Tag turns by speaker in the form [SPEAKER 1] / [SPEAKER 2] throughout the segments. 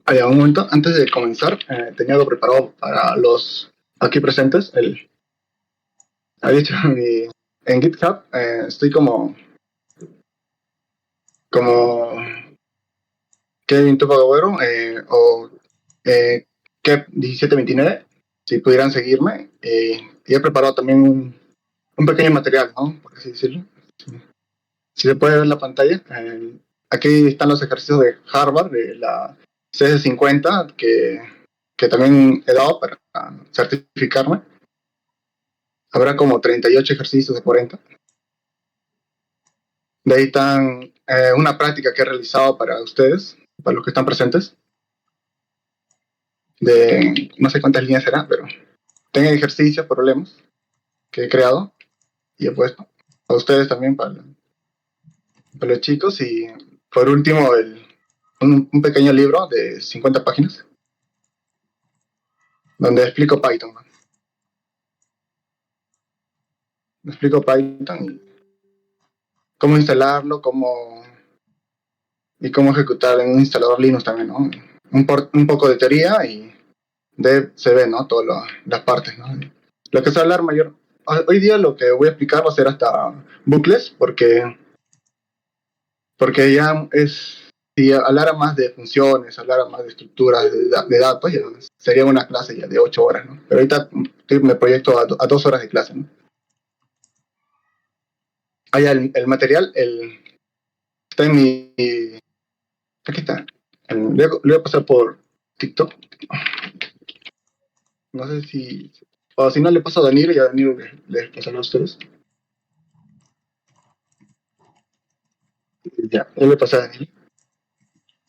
[SPEAKER 1] Un momento, antes de comenzar, tenía algo preparado para los aquí presentes. Había hecho en GitHub, estoy como Kevin Topagüero o Kep1729, si pudieran seguirme. Y he preparado también un pequeño material, ¿no? Por así decirlo. Si se puede ver la pantalla, aquí están los ejercicios de Harvard, de la CS50, que también he dado para certificarme. Habrá como 38 ejercicios de 40. De ahí están una práctica que he realizado para ustedes, para los que están presentes, de no sé cuántas líneas será, pero tengo ejercicios, problemas que he creado y he puesto a ustedes también para los chicos. Y por último, un pequeño libro de 50 páginas donde explico Python, ¿no? Explico Python y cómo instalarlo, y cómo ejecutar en un instalador Linux también, ¿no? Un poco de teoría y se ve, ¿no? Todas las partes, ¿no? Lo que se va a hablar mayor. Hoy día lo que voy a explicar va a ser hasta bucles, porque ya es. Si hablara más de funciones, hablara más de estructuras de datos, ya sería una clase ya de 8 horas, ¿no? Pero ahorita me proyecto a 2 horas de clase, ¿no? Allá el material, está en mi. Aquí está. Lo voy a pasar por TikTok. No sé si. O si no, le paso a Danilo y a Danilo les pasará a ustedes. Ya, yo le pasé a Danilo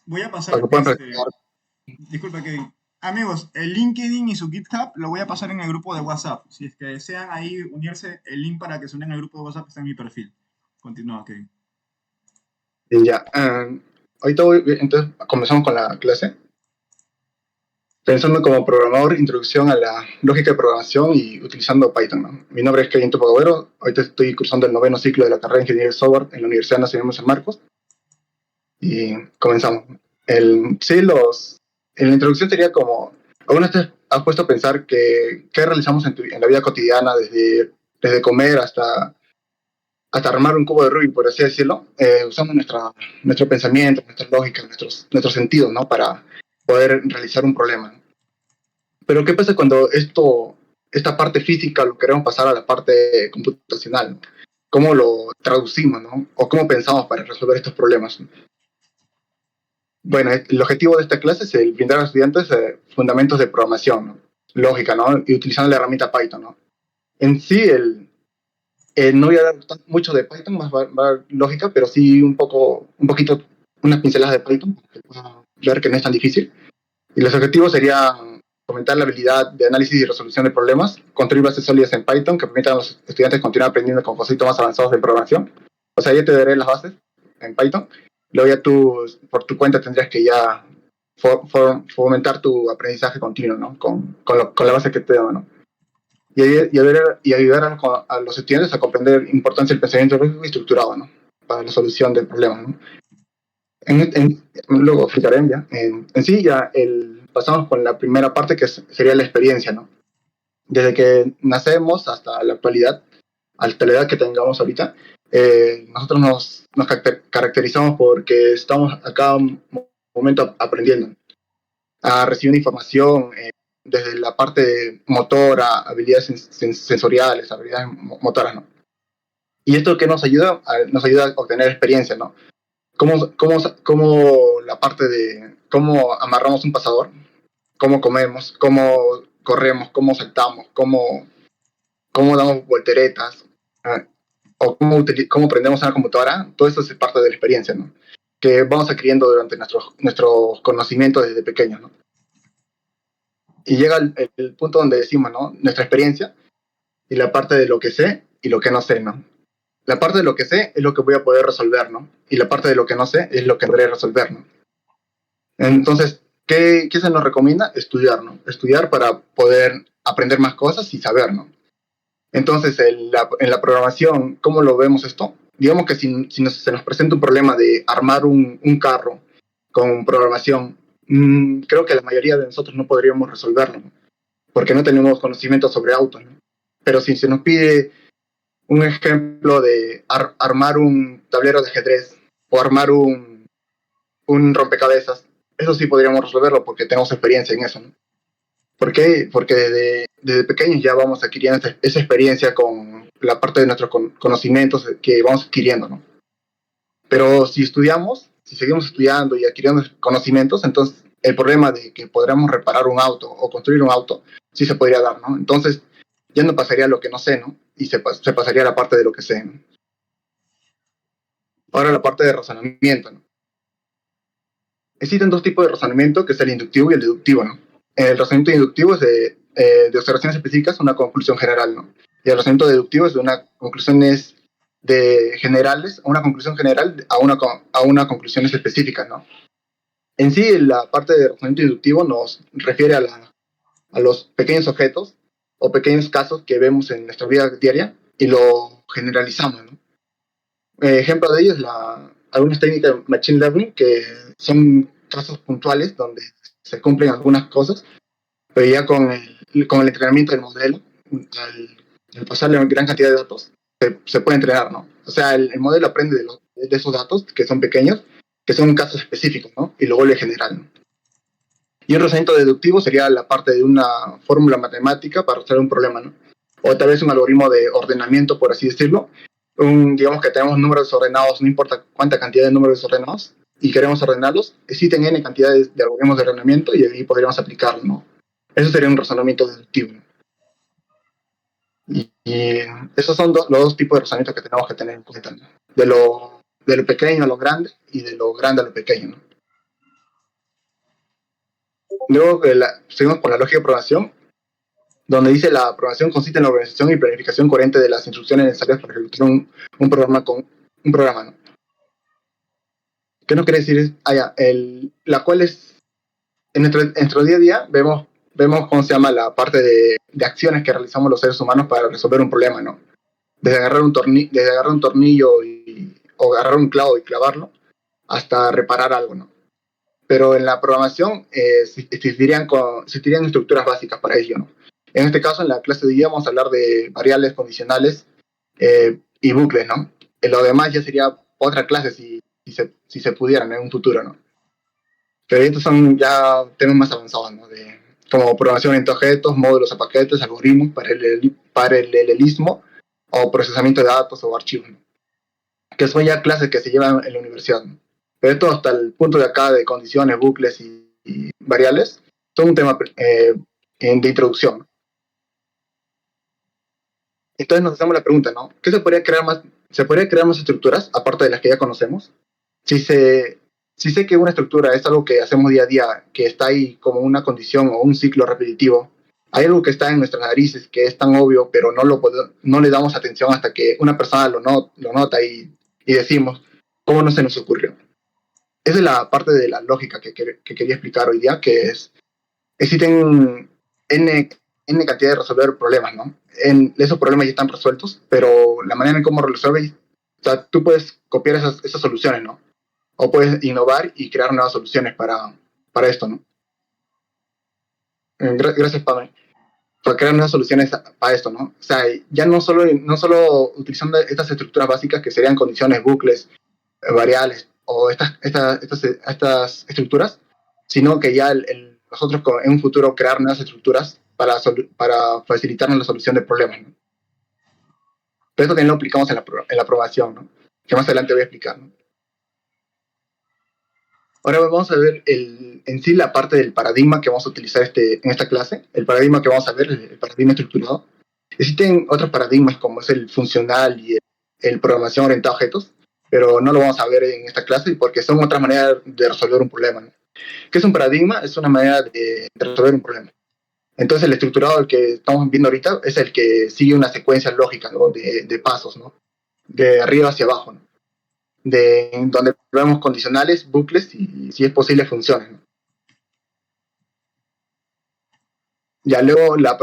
[SPEAKER 2] Voy a
[SPEAKER 1] para
[SPEAKER 2] pasar
[SPEAKER 1] que puedan practicar.
[SPEAKER 2] disculpa Kevin. Amigos, el LinkedIn y su GitHub lo voy a pasar en el grupo de WhatsApp. Si es que desean ahí unirse, el link para que se unan al grupo de WhatsApp está en mi perfil. Continúa, Kevin.
[SPEAKER 1] Y ya. Ahorita entonces comenzamos con la clase. Pensando como programador, introducción a la lógica de programación y utilizando Python, ¿no? Mi nombre es Kevin Topagüero. Ahorita estoy cursando el 9º ciclo de la carrera de Ingeniería de Software en la Universidad Nacional de San Marcos. Y comenzamos. Sí, en la introducción sería como, ¿alguna vez has puesto a pensar qué realizamos en la vida cotidiana, desde comer hasta armar un cubo de Rubik, por así decirlo, usando nuestro pensamiento, nuestra lógica, nuestros sentidos, ¿no? Para poder realizar un problema. Pero ¿qué pasa cuando esta parte física lo queremos pasar a la parte computacional? ¿Cómo lo traducimos, ¿no? O cómo pensamos para resolver estos problemas? Bueno, el objetivo de esta clase es el brindar a los estudiantes fundamentos de programación, ¿no? Lógica, ¿no? Y utilizando la herramienta Python, ¿no? En sí, no voy a dar mucho de Python, más va lógica, pero sí un poquito, unas pinceladas de Python, para que puedan ver que no es tan difícil. Y los objetivos serían fomentar la habilidad de análisis y resolución de problemas, construir bases sólidas en Python que permitan a los estudiantes continuar aprendiendo con conceptos más avanzados de programación. O sea, ya te daré las bases en Python. Luego ya tú, por tu cuenta, tendrías que ya fomentar tu aprendizaje continuo, ¿no? Con la base que te da, ¿no? Y ayudar a los estudiantes a comprender la importancia del pensamiento lógico y estructurado, ¿no? Para la solución de problemas, ¿no? Luego explicaré ya. En sí, ya pasamos con la primera parte, que sería la experiencia, ¿no? Desde que nacemos hasta la actualidad, hasta la edad que tengamos ahorita, nosotros nos caracterizamos porque estamos a cada momento aprendiendo, a recibir información, desde la parte motora, habilidades sensoriales, habilidades motoras, ¿no? Y esto que nos ayuda a obtener experiencia, ¿no? Cómo la parte de cómo amarramos un pasador, cómo comemos, cómo corremos, cómo saltamos, cómo damos volteretas, o cómo aprendemos a la computadora, todo eso es parte de la experiencia, ¿no? Que vamos adquiriendo durante nuestros conocimientos desde pequeños, ¿no? Y llega el punto donde decimos, ¿no? Nuestra experiencia y la parte de lo que sé y lo que no sé, ¿no? La parte de lo que sé es lo que voy a poder resolver, ¿no? Y la parte de lo que no sé es lo que deberé resolver, ¿no? Entonces, ¿qué se nos recomienda? Estudiar, ¿no? Estudiar para poder aprender más cosas y saber, ¿no? Entonces, en la programación, ¿cómo lo vemos esto? Digamos que se nos presenta un problema de armar un carro con programación, creo que la mayoría de nosotros no podríamos resolverlo, ¿no? Porque no tenemos conocimiento sobre autos, ¿no? Pero si se nos pide un ejemplo de armar un tablero de ajedrez o armar un rompecabezas, eso sí podríamos resolverlo porque tenemos experiencia en eso, ¿no? ¿Por qué? Porque desde pequeños ya vamos adquiriendo esa experiencia con la parte de nuestros conocimientos que vamos adquiriendo, ¿no? Pero si estudiamos, si seguimos estudiando y adquiriendo conocimientos, entonces el problema de que podríamos reparar un auto o construir un auto, sí se podría dar, ¿no? Entonces ya no pasaría lo que no sé, ¿no? Y se pasaría a la parte de lo que sé, ¿no? Ahora la parte de razonamiento, ¿no? Existen dos tipos de razonamiento, que es el inductivo y el deductivo, ¿no? El razonamiento inductivo es de observaciones específicas una conclusión general, ¿no? Y el razonamiento deductivo es de una conclusiones de generales, una conclusión general a una conclusiones específicas, ¿no? En sí, la parte de razonamiento inductivo nos refiere a los pequeños objetos o pequeños casos que vemos en nuestra vida diaria y lo generalizamos, ¿no? Ejemplo de ello es algunas técnicas de Machine Learning que son casos puntuales donde se cumplen algunas cosas, pero ya con el entrenamiento del modelo, al pasarle gran cantidad de datos, se puede entrenar, ¿no? O sea, el modelo aprende de esos datos, que son pequeños, que son casos específicos, ¿no? Y lo vuelve general, ¿no? Y un razonamiento deductivo sería la parte de una fórmula matemática para resolver un problema, ¿no? O tal vez un algoritmo de ordenamiento, por así decirlo. Digamos que tenemos números desordenados, no importa cuánta cantidad de números desordenados, y queremos ordenarlos, existen n cantidades de algoritmos de ordenamiento y ahí podríamos aplicarlo, ¿no? Eso sería un razonamiento deductivo. Y esos son los dos tipos de razonamiento que tenemos que tener en cuenta, ¿no? De lo pequeño a lo grande y de lo grande a lo pequeño, ¿no? Luego seguimos con la lógica de programación, donde dice la programación consiste en la organización y planificación coherente de las instrucciones necesarias para ejecutar un programa, ¿no? ¿Qué no quiere decir? La cual es, en nuestro día a día, vemos cómo se llama la parte de acciones que realizamos los seres humanos para resolver un problema, ¿no? Desde agarrar un tornillo o agarrar un clavo y clavarlo, hasta reparar algo, ¿no? Pero en la programación existirían estructuras básicas para ello, ¿no? En este caso, en la clase de hoy vamos a hablar de variables condicionales y bucles, ¿no? Lo demás ya sería otra clase si se pudieran en un futuro, ¿no? Pero estos son ya temas más avanzados, ¿no? Como programación entre objetos, módulos a paquetes, algoritmos, paralelismo o procesamiento de datos o archivos, ¿no? Que son ya clases que se llevan en la universidad, ¿no? Pero esto hasta el punto de acá de condiciones, bucles y variables, son un tema de introducción. Entonces nos hacemos la pregunta, ¿no? ¿Qué se podría crear más? ¿Se podría crear más estructuras, aparte de las que ya conocemos? Si sé que una estructura es algo que hacemos día a día, que está ahí como una condición o un ciclo repetitivo, hay algo que está en nuestras narices que es tan obvio, pero no le damos atención hasta que una persona lo nota y decimos, ¿cómo no se nos ocurrió? Esa es la parte de la lógica que quería explicar hoy día, que existen N cantidad de resolver problemas, ¿no? Esos problemas ya están resueltos, pero la manera en cómo resolves, o sea, tú puedes copiar esas soluciones, ¿no? O puedes innovar y crear nuevas soluciones para esto, ¿no? Gracias, Pablo, por crear nuevas soluciones para esto, ¿no? O sea, ya no solo utilizando estas estructuras básicas que serían condiciones, bucles, variables o estas estructuras, sino que ya nosotros en un futuro crear nuevas estructuras para facilitarnos la solución de problemas, ¿no? Pero esto también lo aplicamos en la programación, ¿no? Que más adelante voy a explicar, ¿no? Ahora vamos a ver en sí la parte del paradigma que vamos a utilizar en esta clase. El paradigma que vamos a ver es el paradigma estructurado. Existen otros paradigmas como es el funcional y el programación orientada a objetos, pero no lo vamos a ver en esta clase porque son otras maneras de resolver un problema, ¿no? ¿Qué es un paradigma? Es una manera de resolver un problema. Entonces el estructurado, el que estamos viendo ahorita, es el que sigue una secuencia lógica, ¿no? de pasos, ¿no? De arriba hacia abajo, ¿no? Donde vemos condicionales, bucles y, si es posible, funciones, ¿no? Ya luego la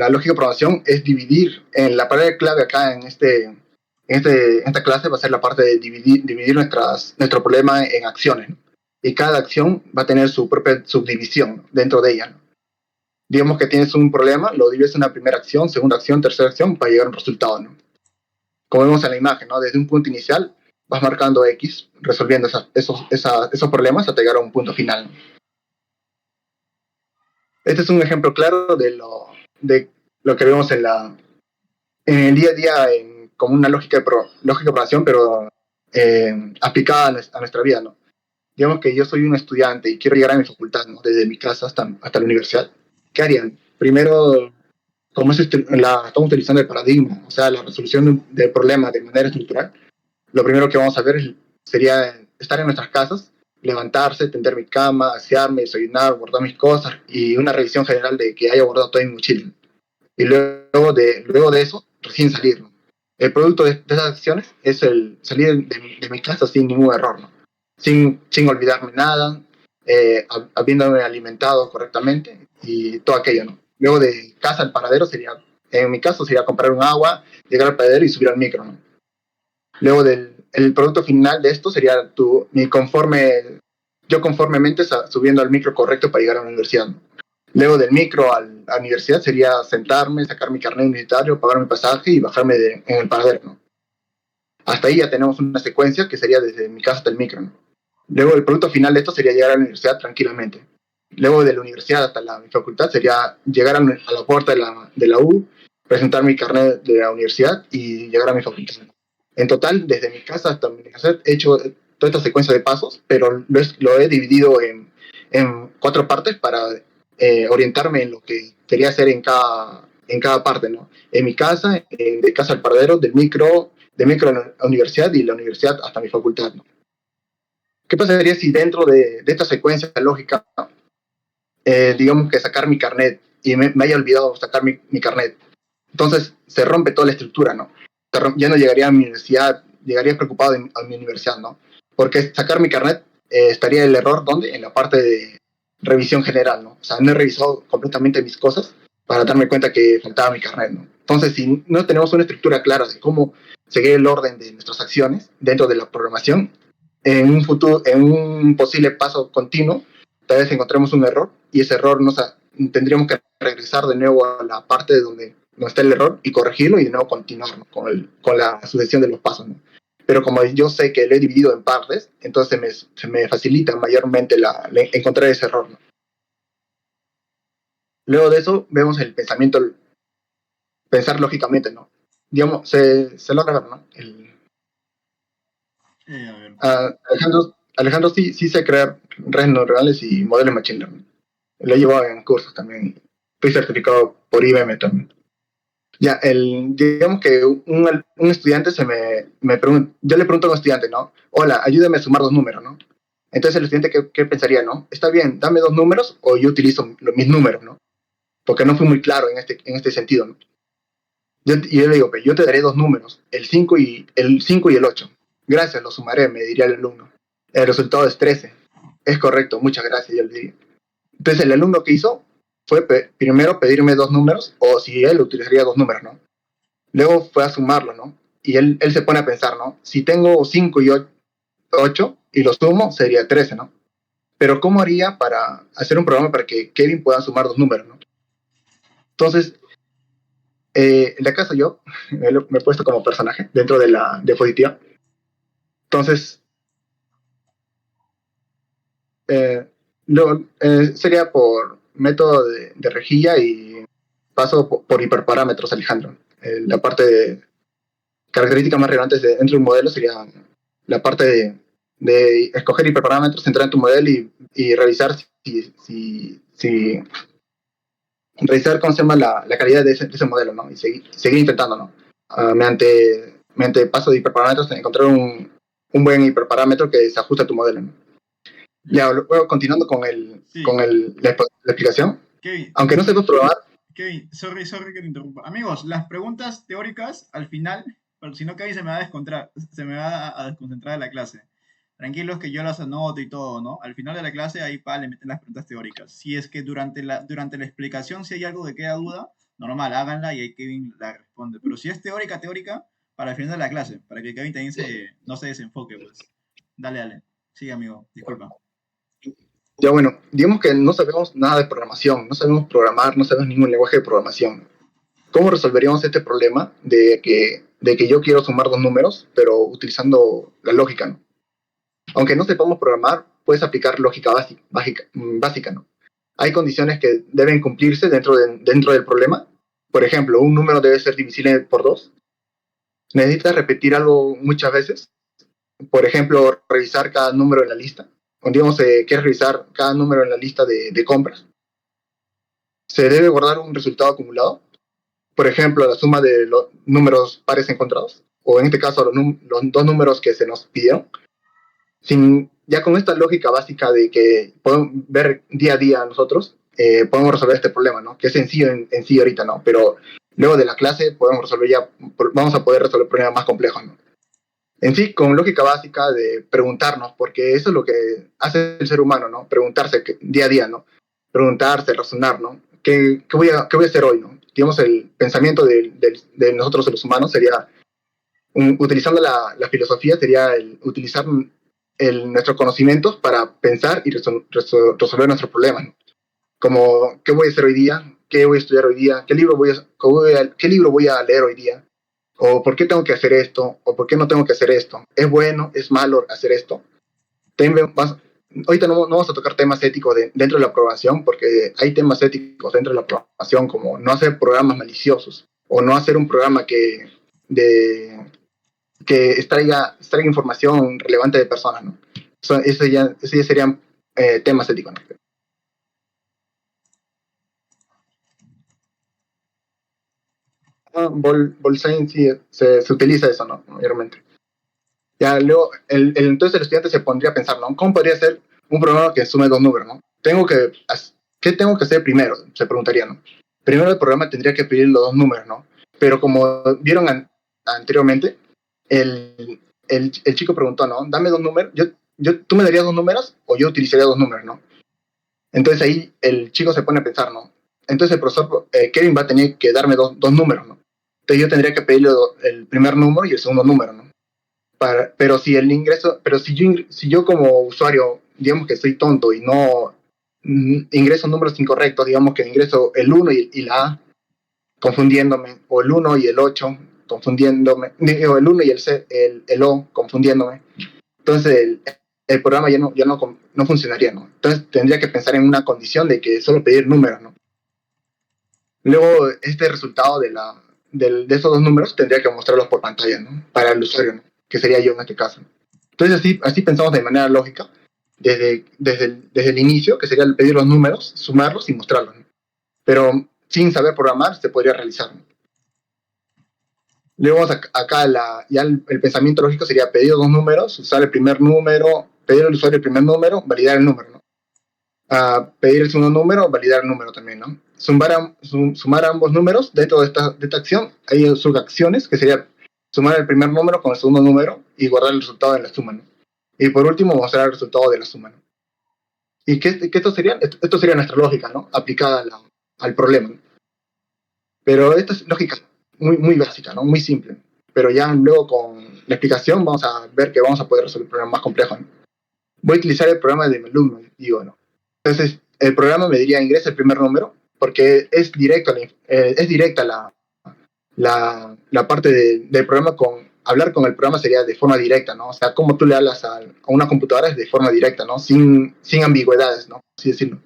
[SPEAKER 1] lógica de programación es dividir, en la palabra clave acá en esta clase va a ser la parte de dividir nuestro problema en acciones, ¿no? y cada acción va a tener su propia subdivisión, ¿no?, dentro de ella, ¿no? Digamos que tienes un problema, lo divides en una primera acción, segunda acción, tercera acción, para llegar a un resultado, ¿no? Como vemos en la imagen, ¿no?, desde un punto inicial vas marcando X, resolviendo esos problemas hasta llegar a un punto final, ¿no? Este es un ejemplo claro de lo que vemos en el día a día como una lógica de programación, pero aplicada a nuestra vida, ¿no? Digamos que yo soy un estudiante y quiero llegar a mi facultad, ¿no?, desde mi casa hasta la universidad. ¿Qué harían? Primero, como estamos utilizando el paradigma, o sea, la resolución del problema de manera estructural, lo primero que vamos a ver sería estar en nuestras casas, levantarse, tender mi cama, asearme, desayunar, guardar mis cosas y una revisión general de que haya guardado todo en mi mochila. Y luego de eso, recién salir, ¿no? El producto de esas acciones es el salir de mi casa sin ningún error, ¿no? Sin olvidarme nada, habiéndome alimentado correctamente y todo aquello, ¿no? Luego de casa al paradero en mi caso sería comprar un agua, llegar al paradero y subir al micro, ¿no? Luego el producto final de esto sería yo conformemente subiendo al micro correcto para llegar a la universidad, ¿no? Luego del micro a la universidad sería sentarme, sacar mi carnet universitario, pagar mi pasaje y bajarme en el paradero, ¿no? Hasta ahí ya tenemos una secuencia que sería desde mi casa hasta el micro, ¿no? Luego el producto final de esto sería llegar a la universidad tranquilamente. Luego de la universidad hasta mi facultad sería llegar a la puerta de la U, presentar mi carnet de la universidad y llegar a mi facultad. En total, desde mi casa hasta mi universidad he hecho toda esta secuencia de pasos, pero lo he dividido en 4 partes para orientarme en lo que quería hacer en cada parte, ¿no? En mi casa, de casa al paradero, de micro a la universidad y la universidad hasta mi facultad, ¿no? ¿Qué pasaría si dentro de esta secuencia lógica, digamos que sacar mi carnet y me haya olvidado sacar mi carnet? Entonces se rompe toda la estructura, ¿no? Ya no llegaría a mi universidad, llegaría preocupado a mi universidad, ¿no? Porque sacar mi carnet estaría el error, ¿dónde? En la parte de revisión general, ¿no? O sea, no he revisado completamente mis cosas para darme cuenta que faltaba mi carnet, ¿no? Entonces, si no tenemos una estructura clara de cómo seguir el orden de nuestras acciones dentro de la programación, en un posible paso continuo, tal vez encontremos un error y ese error tendríamos que regresar de nuevo a la parte donde no está el error y corregirlo y de nuevo continuar, ¿no?, con la sucesión de los pasos, ¿no? Pero como yo sé que lo he dividido en partes, entonces se me facilita mayormente encontrar ese error, ¿no? Luego de eso vemos el pensar lógicamente, ¿no? Digamos, se logra ver, ¿no?
[SPEAKER 2] A ver.
[SPEAKER 1] Alejandro sí sé crear redes neuronales y modelos de machine learning. Lo he llevado en cursos también. Estoy certificado por IBM también. Ya, digamos que un estudiante me pregunta, yo le pregunto a un estudiante, ¿no? Hola, ayúdame a sumar 2 números, ¿no? Entonces el estudiante, ¿qué pensaría, no? Está bien, dame 2 números o yo utilizo mis números, ¿no? Porque no fui muy claro en este sentido, ¿no? Y yo le digo, yo te daré 2 números, el 5 y el 8. Gracias, lo sumaré, me diría el alumno. El resultado es 13. Es correcto, muchas gracias, yo le diría. Entonces el alumno que hizo fue primero pedirme 2 números, o si él utilizaría 2 números, ¿no? Luego fue a sumarlo, ¿no? Y él se pone a pensar, ¿no? Si tengo 5 y 8 y lo sumo, sería 13, ¿no? Pero ¿cómo haría para hacer un programa para que Kevin pueda sumar 2 números, ¿no? Entonces, en la casa yo me he puesto como personaje dentro de la diapositiva. Entonces, luego sería por método de rejilla y paso por hiperparámetros, Alejandro. La parte de características más relevantes dentro de un modelo sería la parte de escoger hiperparámetros, entrar en tu modelo y revisar revisar cómo se llama la calidad de ese modelo, ¿no? Y seguir intentando, ¿no? Mediante paso de hiperparámetros, encontrar un buen hiperparámetro que se ajuste a tu modelo, ¿no? Ya, luego continuando
[SPEAKER 2] Sí,
[SPEAKER 1] la explicación.
[SPEAKER 2] Kevin,
[SPEAKER 1] Aunque no sepas programar,
[SPEAKER 2] Kevin, sorry que te interrumpa. Amigos, las preguntas teóricas al final, pero si no, Kevin se me va a desconcentrar de la clase. Tranquilos que yo las anoto y todo, ¿no? Al final de la clase ahí le meten las preguntas teóricas. Si es que durante la explicación, si hay algo que queda duda, normal, háganla y ahí Kevin la responde. Pero si es teórica, para el final de la clase, para que Kevin también no se desenfoque, pues. Dale. Sigue, amigo. Disculpa.
[SPEAKER 1] Ya bueno, digamos que no sabemos nada de programación, no sabemos programar, no sabemos ningún lenguaje de programación. ¿Cómo resolveríamos este problema de que yo quiero sumar dos números, pero utilizando la lógica, ¿no? Aunque no sepamos programar, puedes aplicar lógica básica, ¿no? Hay condiciones que deben cumplirse dentro del problema. Por ejemplo, un número debe ser divisible por dos. Necesitas repetir algo muchas veces. Por ejemplo, revisar cada número en la lista. O digamos, quieres revisar cada número en la lista de compras. Se debe guardar un resultado acumulado. Por ejemplo, la suma de los números pares encontrados. O en este caso, los dos números que se nos pidieron. Ya con esta lógica básica de que podemos ver día a día nosotros, podemos resolver este problema, ¿no? Que es sencillo en sí ahorita, ¿no? Pero luego de la clase vamos a poder resolver problemas más complejos, ¿no? En sí, con lógica básica de preguntarnos, porque eso es lo que hace el ser humano, ¿no? Preguntarse día a día, ¿no? Preguntarse, razonar, ¿no? ¿Qué voy a hacer hoy, ¿no? Digamos, el pensamiento de nosotros los humanos sería, utilizando la filosofía, sería utilizar nuestros conocimientos para pensar y resolver nuestros problemas, ¿no? Como, ¿qué voy a hacer hoy día? ¿Qué voy a estudiar hoy día? ¿Qué libro voy a leer hoy día? ¿O por qué tengo que hacer esto? ¿O por qué no tengo que hacer esto? ¿Es bueno? ¿Es malo hacer esto? Ahorita no vamos a tocar temas éticos dentro de la programación, porque hay temas éticos dentro de la programación, como no hacer programas maliciosos o no hacer un programa de, que extraiga información relevante de personas, ¿no? Eso ya serían temas éticos, ¿no? Bolsain sí se utiliza eso, ¿no? Mayormente. Ya luego, entonces el estudiante se pondría a pensar, ¿no? ¿Cómo podría ser un programa que sume dos números, ¿no? ¿Qué tengo que hacer primero? Se preguntaría, ¿no? Primero el programa tendría que pedir los dos números, ¿no? Pero como vieron anteriormente, el chico preguntó, ¿no? Dame dos números, ¿tú me darías dos números o yo utilizaría dos números, ¿no? Entonces ahí el chico se pone a pensar, ¿no? Entonces el profesor Kevin va a tener que darme dos números, ¿no? Entonces yo tendría que pedirle el primer número y el segundo número, ¿no? Pero si yo como usuario, digamos que soy tonto y no ingreso números incorrectos, digamos que ingreso el uno y la A confundiéndome, o el uno y el 8 confundiéndome, o el uno y el O confundiéndome, entonces el programa ya no funcionaría, ¿no? Entonces tendría que pensar en una condición de que solo pedir números, ¿no? Luego, este resultado de esos dos números tendría que mostrarlos por pantalla, ¿no? Para el usuario, ¿no? Que sería yo en este caso. Entonces, así pensamos de manera lógica, desde el inicio, que sería el pedir los números, sumarlos y mostrarlos, ¿no? Pero sin saber programar, se podría realizar, ¿no? Luego, acá ya el pensamiento lógico sería pedir dos números, usar el primer número, pedir al usuario el primer número, validar el número, ¿no? Pedir el segundo número, validar el número también, ¿no? Sumar ambos números dentro de esta acción. Hay subacciones, que sería sumar el primer número con el segundo número y guardar el resultado de la suma, ¿no? Y por último, mostrar el resultado de la suma, ¿no? ¿Y qué esto sería nuestra lógica, ¿no? Aplicada al problema, ¿no? Pero esta es lógica muy, muy básica, ¿no? Muy simple. Pero ya luego con la explicación vamos a ver que vamos a poder resolver problemas más complejos, ¿no? Voy a utilizar el programa de mi alumno, digo, ¿no? Entonces, el programa me diría ingresa el primer número, porque es directa la parte del programa hablar con el programa sería de forma directa, ¿no? O sea, como tú le hablas a una computadora es de forma directa, ¿no? Sin ambigüedades, ¿no? Así decirlo.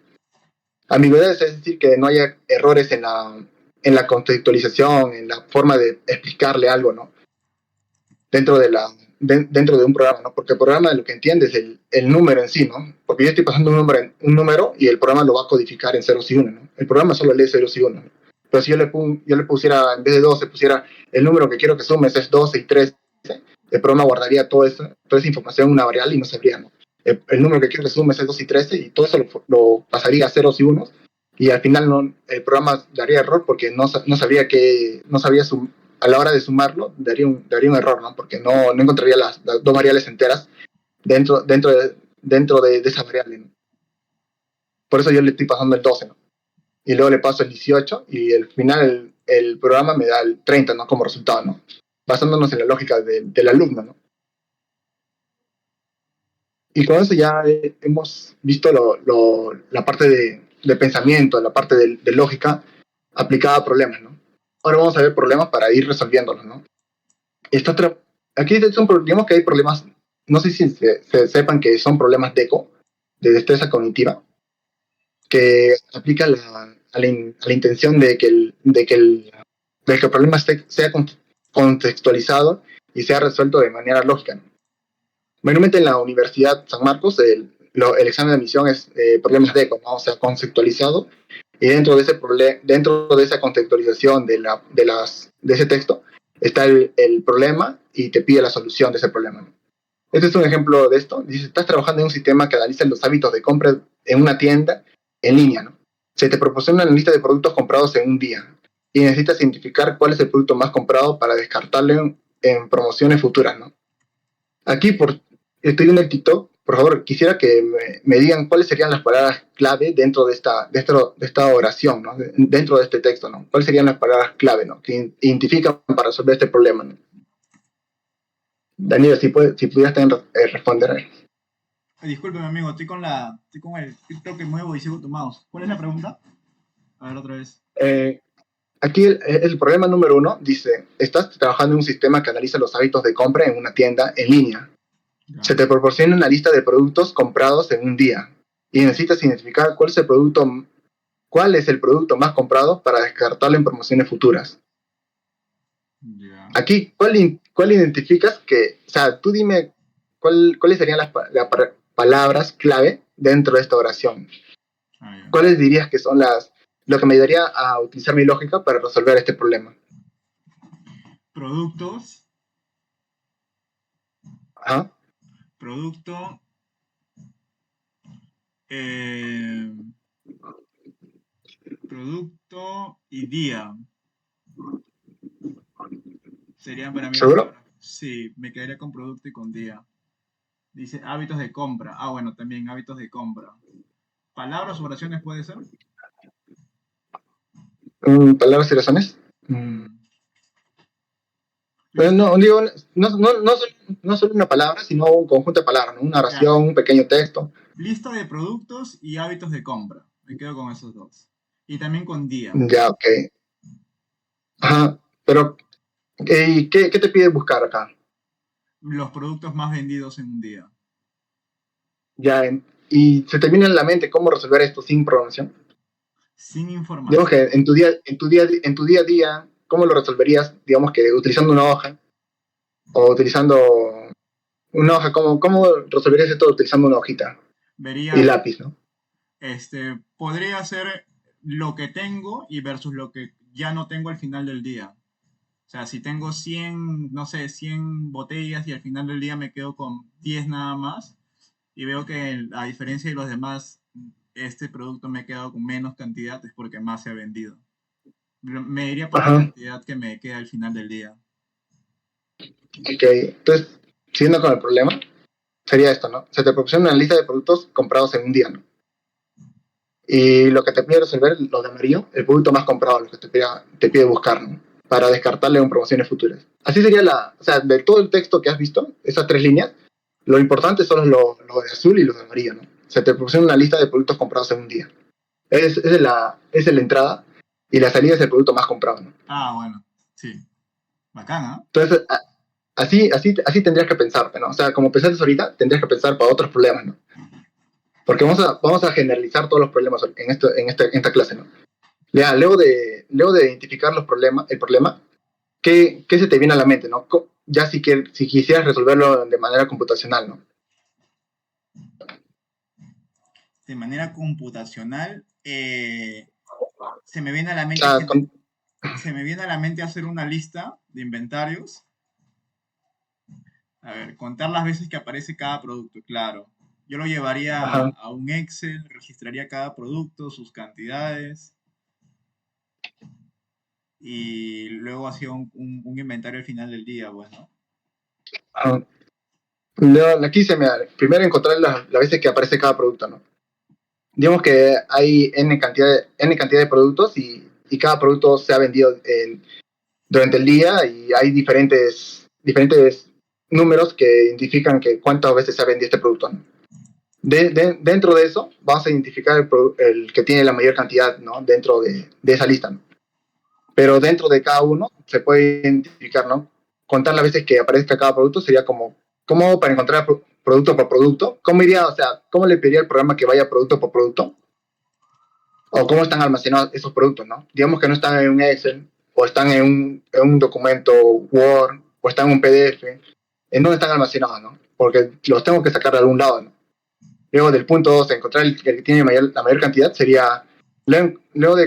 [SPEAKER 1] Ambigüedades es decir que no haya errores en la contextualización, en la forma de explicarle algo, ¿no? Dentro de un programa, ¿no? Porque el programa lo que entiende es el número en sí, ¿no? Porque yo estoy pasando un número y el programa lo va a codificar en ceros y unos, ¿no? El programa solo lee ceros y unos, ¿no? Pero si yo le pusiera, en vez de 12, pusiera el número que quiero que sumes es 12 y 13, el programa guardaría toda esa información en una variable y no sabría, ¿no? El número que quiero que sumes es 2 y 13 y todo eso lo pasaría a ceros y unos y al final el programa daría error porque no sabría a la hora de sumarlo, daría un error, ¿no? Porque no encontraría las dos variables enteras dentro de esa variable, ¿no? Por eso yo le estoy pasando el 12, ¿no? Y luego le paso el 18 y al final el programa me da el 30, ¿no? Como resultado, ¿no? Basándonos en la lógica del alumno, ¿no? Y con eso ya hemos visto la parte de pensamiento, la parte de lógica aplicada a problemas, ¿no? Ahora vamos a ver problemas para ir resolviéndolos, ¿no? Esta otra, aquí digamos que hay problemas, no sé si sepan que son problemas DECO, de destreza cognitiva, que aplica a la intención de que el problema sea contextualizado y sea resuelto de manera lógica, ¿no? Mayormente en la Universidad San Marcos el examen de admisión es problemas DECO, ¿no? O sea, conceptualizado, y dentro de esa contextualización de ese texto está el problema y te pide la solución de ese problema, ¿no? Este es un ejemplo de esto. Dice, estás trabajando en un sistema que analiza los hábitos de compra en una tienda en línea, ¿no? Se te proporciona una lista de productos comprados en un día y necesitas identificar cuál es el producto más comprado para descartarlo en promociones futuras, ¿no? Aquí estoy viendo el TikTok. Por favor, quisiera que me digan cuáles serían las palabras clave dentro de esta oración, ¿no? Dentro de este texto, ¿no? ¿Cuáles serían las palabras clave, ¿no? Que identifican para resolver este problema, ¿no? Daniel, si pudieras responder.
[SPEAKER 2] Discúlpeme, amigo, estoy con el TikTok nuevo y sigo tu mouse. ¿Cuál es la pregunta? A ver, otra vez.
[SPEAKER 1] Aquí el problema número 1 dice, estás trabajando en un sistema que analiza los hábitos de compra en una tienda en línea.
[SPEAKER 2] Ya.
[SPEAKER 1] Se te proporciona una lista de productos comprados en un día y necesitas identificar cuál es el producto más comprado para descartarlo en promociones futuras.
[SPEAKER 2] Ya.
[SPEAKER 1] Aquí, ¿cuál identificas que, o sea, tú dime cuáles serían las palabras clave dentro de esta oración?
[SPEAKER 2] Ya.
[SPEAKER 1] ¿Cuáles dirías que son lo que me ayudaría a utilizar mi lógica para resolver este problema?
[SPEAKER 2] Productos.
[SPEAKER 1] Ajá.
[SPEAKER 2] Producto. Producto y día. Serían para mí las
[SPEAKER 1] ¿Seguro?
[SPEAKER 2] palabras. Sí, me quedaría con producto y con día. Dice hábitos de compra. Ah, bueno, también hábitos de compra. ¿Palabras o oraciones puede ser?
[SPEAKER 1] ¿Palabras y razones?
[SPEAKER 2] Mm.
[SPEAKER 1] Pero
[SPEAKER 2] Lista
[SPEAKER 1] no,
[SPEAKER 2] de...
[SPEAKER 1] digo, no solo una palabra, sino un conjunto de palabras, ¿no? Una
[SPEAKER 2] Ya.
[SPEAKER 1] oración, un pequeño texto.
[SPEAKER 2] Lista de productos y hábitos de compra. Me quedo con esos dos. Y también con día.
[SPEAKER 1] Ya, ok. Ajá. Pero, ¿qué te pide buscar acá?
[SPEAKER 2] Los productos más vendidos en un día.
[SPEAKER 1] Ya, y se te viene en la mente cómo resolver esto sin programación.
[SPEAKER 2] Sin
[SPEAKER 1] Digamos que
[SPEAKER 2] información.
[SPEAKER 1] en tu día a día, ¿cómo lo resolverías? Digamos que utilizando una hoja o utilizando una hoja, ¿cómo resolverías esto utilizando una hojita y
[SPEAKER 2] Vería,
[SPEAKER 1] lápiz, ¿no?
[SPEAKER 2] podría ser lo que tengo y versus lo que ya no tengo al final del día. O sea, si tengo 100 no sé, 100 botellas y al final del día me quedo con 10 nada más y veo que a diferencia de los demás, este producto me he quedado con menos cantidad, es porque más se ha vendido. Me iría por la
[SPEAKER 1] Ajá,
[SPEAKER 2] cantidad que me queda al final del día.
[SPEAKER 1] ok. Entonces, siguiendo con el problema, sería esto, ¿no? Se te proporciona una lista de productos comprados en un día, ¿no? Y lo que te pide resolver, lo de amarillo, el producto más comprado, lo que te pide buscar, ¿no? Para descartarle en promociones futuras. Así sería o sea, de todo el texto que has visto, esas 3 líneas, lo importante son los de azul y los de amarillo, ¿no? Se te proporciona una lista de productos comprados en un día. Es la entrada y la salida es el producto más comprado, ¿no?
[SPEAKER 2] Ah, bueno, sí. Bacana.
[SPEAKER 1] Entonces, así tendrías que pensarte, ¿no? O sea, como pensaste ahorita, tendrías que pensar para otros problemas, ¿no? Porque vamos a generalizar todos los problemas en esta clase, ¿no? Ya, luego de identificar el problema, ¿qué se te viene a la mente, ¿no? Ya si quisieras resolverlo de manera computacional, ¿no?
[SPEAKER 2] De manera computacional, se me viene a la mente
[SPEAKER 1] Ah,
[SPEAKER 2] se me viene a la mente hacer una lista de inventarios. A ver, contar las veces que aparece cada producto, claro. Yo lo llevaría
[SPEAKER 1] ajá,
[SPEAKER 2] a un Excel, registraría cada producto, sus cantidades y luego hacía un inventario al final del día, pues, ¿no?
[SPEAKER 1] ajá. Aquí primero encontrar las veces que aparece cada producto, ¿no? Digamos que hay N cantidad de productos y cada producto se ha vendido durante el día y hay diferentes números que identifican que cuántas veces se ha vendido este producto, ¿no? Dentro de eso, vamos a identificar el que tiene la mayor cantidad, ¿no? Dentro de esa lista, ¿no? Pero dentro de cada uno se puede identificar, ¿no? Contar las veces que aparezca cada producto sería como para encontrar producto por producto. ¿Cómo iría, o sea, cómo le pediría al programa que vaya producto por producto? O cómo están almacenados esos productos, ¿no? Digamos que no están en un Excel, o están en un documento Word, o están en un PDF. ¿En dónde están almacenados, no? Porque los tengo que sacar de algún lado, ¿no? Luego del punto 2, encontrar el que tiene la mayor cantidad sería, luego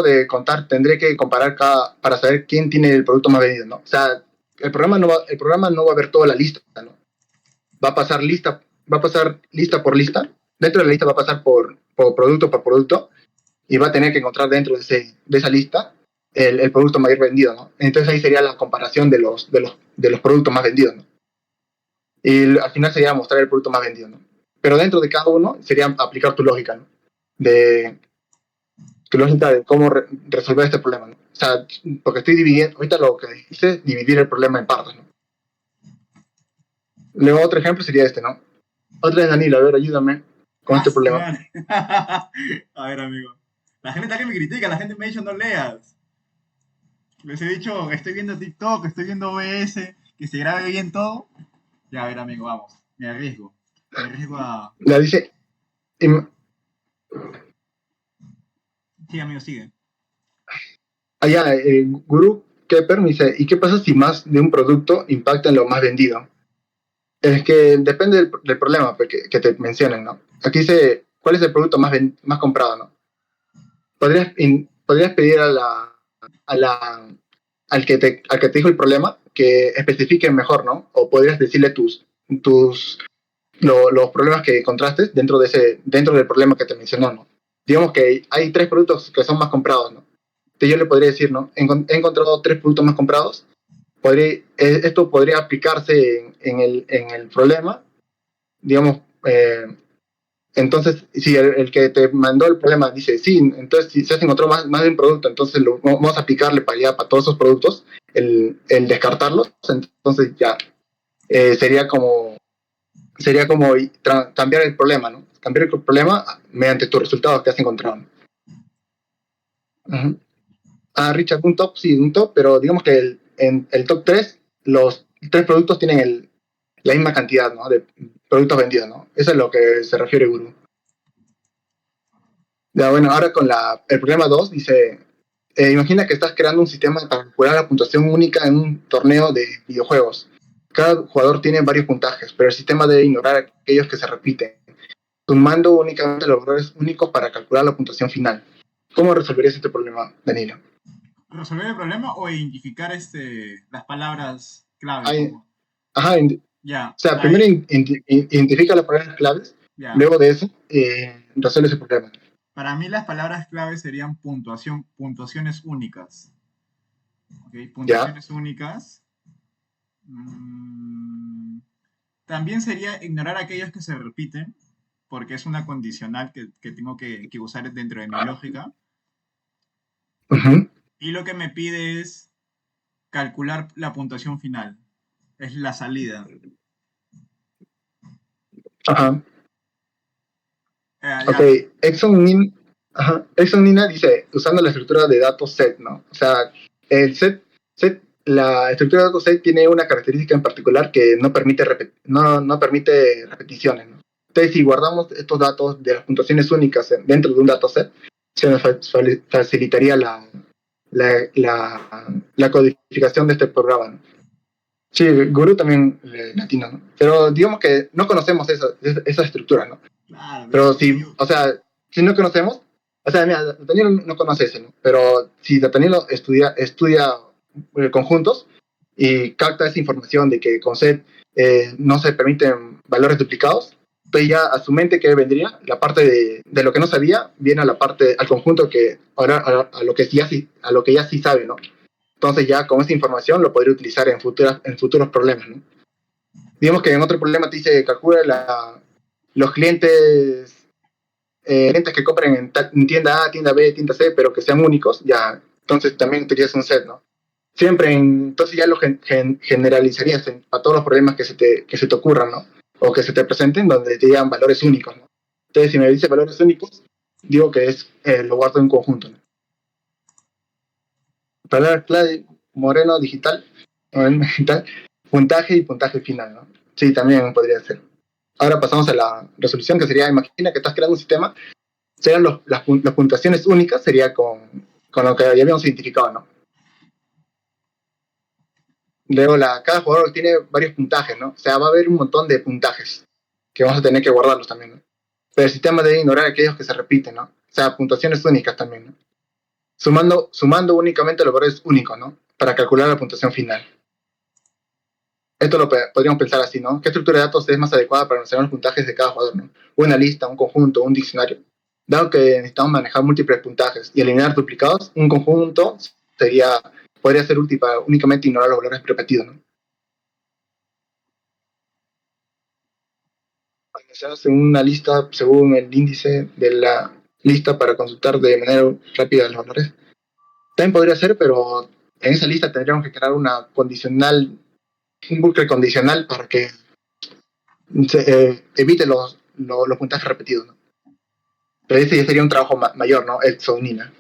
[SPEAKER 1] de contar, tendré que comparar para saber quién tiene el producto más vendido, ¿no? O sea, el programa no va a ver toda la lista, ¿no? Va a pasar lista por lista. Dentro de la lista va a pasar por producto, y va a tener que encontrar dentro de esa lista el producto mayor vendido, ¿no? Entonces ahí sería la comparación de los productos más vendidos, ¿no? Y al final sería mostrar el producto más vendido, ¿no? Pero dentro de cada uno sería aplicar tu lógica, ¿no? Tu lógica de cómo resolver este problema, ¿no? O sea, porque estoy dividiendo, ahorita lo que hice es dividir el problema en partes, ¿no? Luego otro ejemplo sería este, ¿no? Otra vez, Danilo, a ver, ayúdame con este problema.
[SPEAKER 2] A ver, amigo. La gente también me critica, la gente me ha dicho no leas. Les he dicho, estoy viendo TikTok, estoy viendo OBS, que se grabe bien todo. Ya, a ver, amigo, vamos. Me arriesgo. Me arriesgo a...
[SPEAKER 1] La dice,
[SPEAKER 2] Sí, amigo, sigue.
[SPEAKER 1] allá, Guru Kepper me dice, ¿y qué pasa si más de un producto impacta en lo más vendido? Es que depende del problema que te mencionen, ¿no? Aquí dice, ¿cuál es el producto más comprado, no? Podrías pedir al que te dijo el problema que especifique mejor, ¿no? O podrías decirle los problemas que encontraste dentro del problema que te mencionó, ¿no? Digamos que hay 3 productos que son más comprados, ¿no? Entonces yo le podría decir, ¿no? He encontrado 3 productos más comprados. Esto podría aplicarse en el problema, digamos. Entonces, si el que te mandó el problema dice, sí, entonces si se encontró más de un producto, entonces vamos a aplicarle para todos esos productos, el descartarlos, entonces ya sería como cambiar el problema, ¿no? Cambiar el problema mediante tus resultados que has encontrado, ¿no? Uh-huh. Richard, un top, sí, un top, pero digamos que en el top 3, los 3 productos tienen la misma cantidad, ¿no? De productos vendidos, ¿no? Eso es lo que se refiere Guru. Ya, bueno, ahora con el problema 2 dice, imagina que estás creando un sistema para calcular la puntuación única en un torneo de videojuegos. Cada jugador tiene varios puntajes, pero el sistema debe ignorar aquellos que se repiten, sumando únicamente los valores únicos para calcular la puntuación final. ¿Cómo resolverías este problema, Danilo?
[SPEAKER 2] ¿Resolver el problema o identificar las palabras clave?
[SPEAKER 1] Ajá,
[SPEAKER 2] ya,
[SPEAKER 1] o sea, primero identifica las palabras claves,
[SPEAKER 2] ya.
[SPEAKER 1] Luego de eso resuelve ese problema.
[SPEAKER 2] Para mí las palabras clave serían puntuaciones únicas. ¿Okay? Puntuaciones únicas. También sería ignorar aquellos que se repiten, porque es una condicional que tengo que usar dentro de mi lógica.
[SPEAKER 1] Uh-huh.
[SPEAKER 2] Y lo que me pide es calcular la puntuación final. Es la salida.
[SPEAKER 1] Ajá. Ok, Exxon Nina dice, usando la estructura de datos set, ¿no? O sea, el la estructura de datos set tiene una característica en particular que no permite repeticiones, ¿no? Entonces, si guardamos estos datos de las puntuaciones únicas dentro de un dataset, se nos facilitaría la codificación de este programa, ¿no? Sí, Guru también latino, ¿no? Pero digamos que no conocemos esa estructura, ¿no?
[SPEAKER 2] Claro,
[SPEAKER 1] pero si no conocemos, o sea, mira, Daniel no conoce ese, ¿no? Pero si Daniel estudia conjuntos y capta esa información de que con set no se permiten valores duplicados, pues ya a su mente que vendría, la parte de lo que no sabía, viene al conjunto que ahora a lo que ya sí sabe, ¿no? Entonces ya con esa información lo podría utilizar en futuros problemas, ¿no? Digamos que en otro problema te dice, calcula los clientes que compren en tienda A, tienda B, tienda C, pero que sean únicos, ya, entonces también utilizas un set, ¿no? Siempre, entonces ya lo generalizarías para todos los problemas que se te ocurran, ¿no? o que se te presenten donde te digan valores únicos, ¿no? Entonces, si me dice valores únicos, digo que es lo guardo en conjunto, ¿no? Palabra clave, moreno digital, puntaje y puntaje final, ¿no? Sí, también podría ser. Ahora pasamos a la resolución, que sería, imagina que estás creando un sistema, serían las puntuaciones únicas, sería con lo que ya habíamos identificado, ¿no? Luego, cada jugador tiene varios puntajes, ¿no? O sea, va a haber un montón de puntajes que vamos a tener que guardarlos también, ¿no? Pero el sistema debe ignorar aquellos que se repiten, ¿no? O sea, puntuaciones únicas también, ¿no? Sumando únicamente los valores únicos, ¿no? Para calcular la puntuación final. Esto lo podríamos pensar así, ¿no? ¿Qué estructura de datos es más adecuada para almacenar los puntajes de cada jugador, ¿no? Una lista, un conjunto, un diccionario. Dado que necesitamos manejar múltiples puntajes y eliminar duplicados, un conjunto podría ser útil para únicamente ignorar los valores repetidos, ¿no? Organizados en una lista según el índice de la lista para consultar de manera rápida los valores. También podría ser, pero en esa lista tendríamos que crear un bucle condicional para que se evite los puntajes repetidos, ¿no? Pero ese ya sería un trabajo mayor, ¿no? Exonina.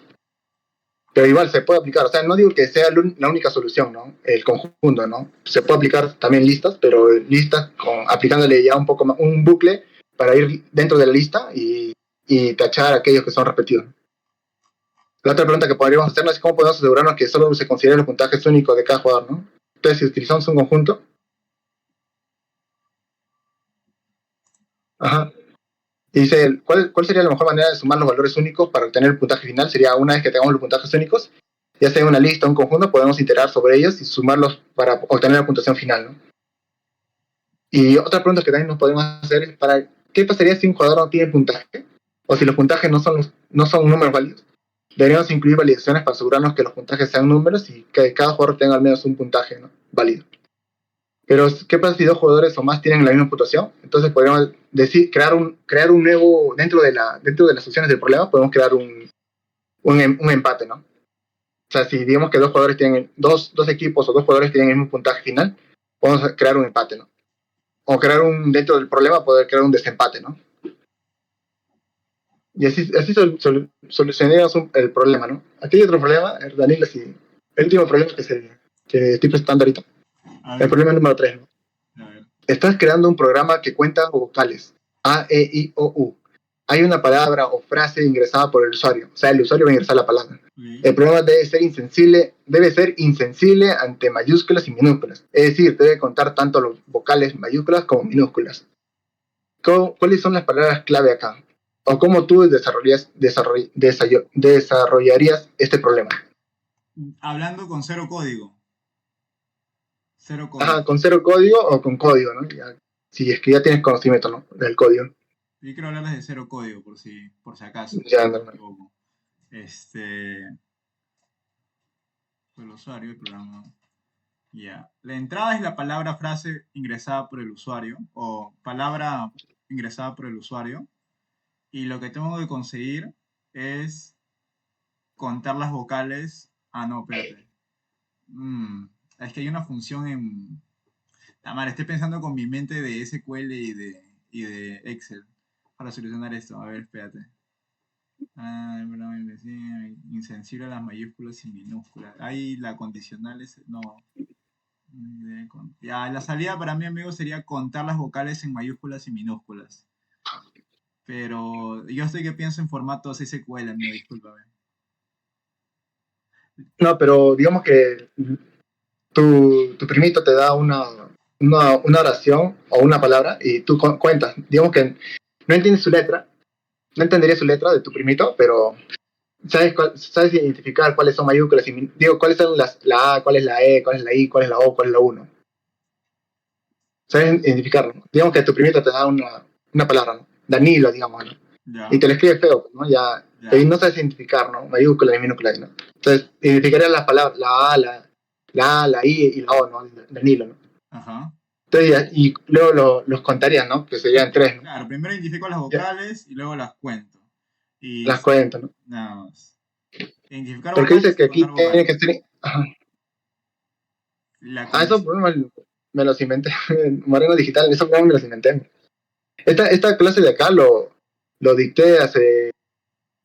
[SPEAKER 1] Pero igual se puede aplicar, o sea, no digo que sea la única solución, ¿no? El conjunto, ¿no? Se puede aplicar también listas, pero listas aplicándole ya un poco más, un bucle para ir dentro de la lista y tachar aquellos que son repetidos. La otra pregunta que podríamos hacernos es cómo podemos asegurarnos que solo se consideren los puntajes únicos de cada jugador, ¿no? Entonces, si utilizamos un conjunto, ajá, y dice, ¿cuál sería la mejor manera de sumar los valores únicos para obtener el puntaje final? Sería una vez que tengamos los puntajes únicos, ya sea en una lista o un conjunto, podemos iterar sobre ellos y sumarlos para obtener la puntuación final, ¿no? Y otra pregunta que también nos podemos hacer es, ¿qué pasaría si un jugador no tiene puntaje? O si los puntajes no son números válidos. Deberíamos incluir validaciones para asegurarnos que los puntajes sean números y que cada jugador tenga al menos un puntaje, ¿no? Válido. Pero, ¿qué pasa si dos jugadores o más tienen la misma puntuación? Entonces podríamos crear un nuevo, dentro de las soluciones del problema, podemos crear un empate, ¿no? O sea, si digamos que dos equipos o dos jugadores tienen el mismo puntaje final, podemos crear un empate, ¿no? O dentro del problema, poder crear un desempate, ¿no? Y así solucionaríamos el problema, ¿no? Aquí hay otro problema, Daniel, el último problema que estoy presentando ahorita. El problema número 3, ¿no? Estás creando un programa que cuenta vocales A, E, I, O, U. Hay una palabra o frase ingresada por el usuario. O sea, el usuario va a ingresar la palabra. El programa debe ser insensible ante mayúsculas y minúsculas. Es decir, debe contar tanto los vocales mayúsculas como minúsculas. ¿Cuáles son las palabras clave acá? ¿O cómo tú desarrollarías este problema?
[SPEAKER 2] Hablando con cero código. Cero código.
[SPEAKER 1] Ajá, con cero código o con código, ¿no? Si es que ya tienes conocimiento, ¿no? Del código.
[SPEAKER 2] Yo quiero hablarles de cero código, por si acaso.
[SPEAKER 1] Ya, normal.
[SPEAKER 2] El usuario, el programa. Ya. La entrada es la palabra frase ingresada por el usuario, o palabra ingresada por el usuario. Y lo que tengo que conseguir es contar las vocales. Ah, no, espérate. Es que hay una función en. Tamar, estoy pensando con mi mente de SQL y de Excel para solucionar esto. A ver, espérate. Insensible a las mayúsculas y minúsculas. Ahí la condicional es. No. Ya, la salida para mí, amigo, sería contar las vocales en mayúsculas y minúsculas. Pero yo estoy que pienso en formatos SQL, amigo, discúlpame.
[SPEAKER 1] No, pero digamos que tu primito te da una oración o una palabra y tú cuentas. Digamos que no entiendes su letra, no entendería su letra de tu primito, pero sabes identificar cuáles son mayúsculas y cuáles son la A, cuál es la E, cuál es la I, cuál es la O, cuál es la 1. Sabes identificarlo, ¿no? Digamos que tu primito te da una palabra, ¿no? Danilo, digamos, ¿no?
[SPEAKER 2] Ya.
[SPEAKER 1] Y te lo escribe feo, ¿no? Ya. Y no sabes identificar, ¿no? Mayúsculas y minúsculas, ¿no? Entonces, identificarías las palabras, la A, la I y la O, ¿no? Danilo, ¿no?
[SPEAKER 2] Ajá.
[SPEAKER 1] Entonces, y luego los contarías, ¿no? Que serían 3, ¿no?
[SPEAKER 2] Claro, primero identifico las vocales y luego las cuento. Y
[SPEAKER 1] las cuento, ¿no?
[SPEAKER 2] Nada más. Identificar
[SPEAKER 1] Porque
[SPEAKER 2] vocales
[SPEAKER 1] dice que
[SPEAKER 2] y
[SPEAKER 1] aquí
[SPEAKER 2] contar
[SPEAKER 1] tiene
[SPEAKER 2] vocales.
[SPEAKER 1] que ser. Ajá.
[SPEAKER 2] La
[SPEAKER 1] Eso,
[SPEAKER 2] condición.
[SPEAKER 1] problema. me los inventé. Moreno Digital, esos programas me los inventé. Esta clase de acá lo dicté hace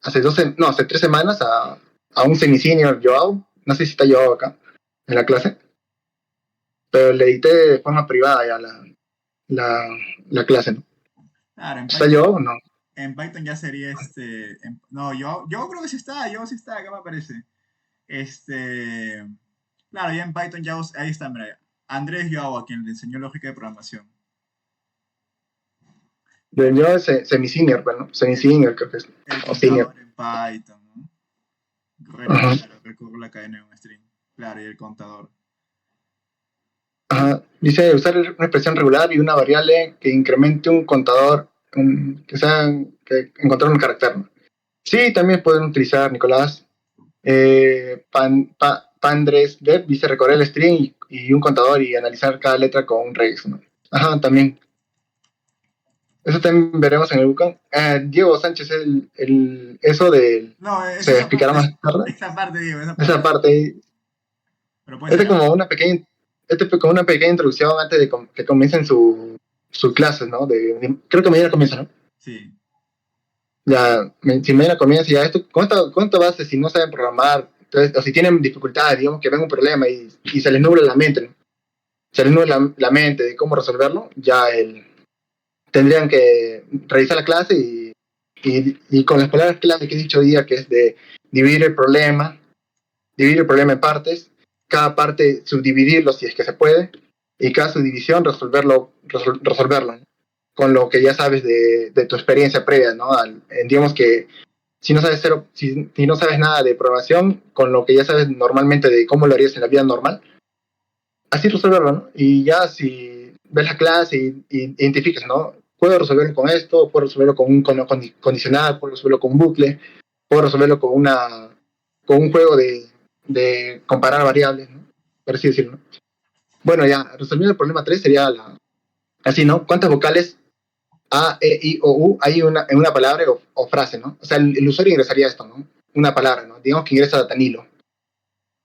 [SPEAKER 1] 3 semanas a un semi-senior Joao. No sé si está Joao acá en la clase, pero le dicté de forma privada ya la clase, ¿no?
[SPEAKER 2] Claro,
[SPEAKER 1] ¿Está Joao o no?
[SPEAKER 2] En Python ya sería no, yo creo que sí está, acá me aparece. Este, claro, ya en Python ahí está, mira, Andrés Yoao, a quien le enseñó lógica de programación.
[SPEAKER 1] De Joao es semi-senior, bueno,
[SPEAKER 2] El,
[SPEAKER 1] semi-senior creo que es,
[SPEAKER 2] el
[SPEAKER 1] o senior.
[SPEAKER 2] contador en Python, ¿no?
[SPEAKER 1] Ajá.
[SPEAKER 2] Claro, recorre la cadena de un string. Claro, y el contador.
[SPEAKER 1] Ajá. Dice usar una expresión regular y una variable que incremente un contador, que encontrar un carácter, ¿no? Sí, también pueden utilizar, Nicolás. Pandres Dev dice recorrer el string y un contador y analizar cada letra con un regex, ¿no? Ajá, también. Eso también veremos en el Bucan. Diego Sánchez, eso de.
[SPEAKER 2] No, es
[SPEAKER 1] Se
[SPEAKER 2] esa
[SPEAKER 1] explicará
[SPEAKER 2] parte,
[SPEAKER 1] más tarde.
[SPEAKER 2] esa parte, digo, esa
[SPEAKER 1] Esa
[SPEAKER 2] parte.
[SPEAKER 1] parte.
[SPEAKER 2] Pero puede
[SPEAKER 1] Este es
[SPEAKER 2] ser, ¿ah?
[SPEAKER 1] como una pequeña. Este es como una pequeña introducción antes de que comiencen su clase, ¿no? Creo que mañana comienza, ¿no?
[SPEAKER 2] Sí.
[SPEAKER 1] Ya, si mañana comienza ya esto, con esta base, si no saben programar, entonces, o si tienen dificultades, digamos que ven un problema y se les nubla la mente, ¿no? Se les nubla la mente de cómo resolverlo, ya tendrían que revisar la clase y con las palabras clave que he dicho hoy día, que es de dividir el problema en partes, cada parte subdividirlo si es que se puede, y cada subdivisión resolverlo, ¿no? Con lo que ya sabes de tu experiencia previa, ¿no? Digamos que si no sabes si no sabes nada de programación, con lo que ya sabes normalmente de cómo lo harías en la vida normal, así resolverlo, ¿no? Y ya si ves la clase y identificas, ¿no? Puedo resolverlo con esto, puedo resolverlo con un condicional, puedo resolverlo con un bucle, puedo resolverlo con un juego de comparar variables, ¿no? Por así decirlo, ¿no? Bueno, ya, resolviendo el problema 3 sería así, ¿no? ¿Cuántas vocales A, E, I o U hay en una palabra o frase, ¿no? O sea, el usuario ingresaría esto, ¿no? Una palabra, ¿no? Digamos que ingresa Danilo.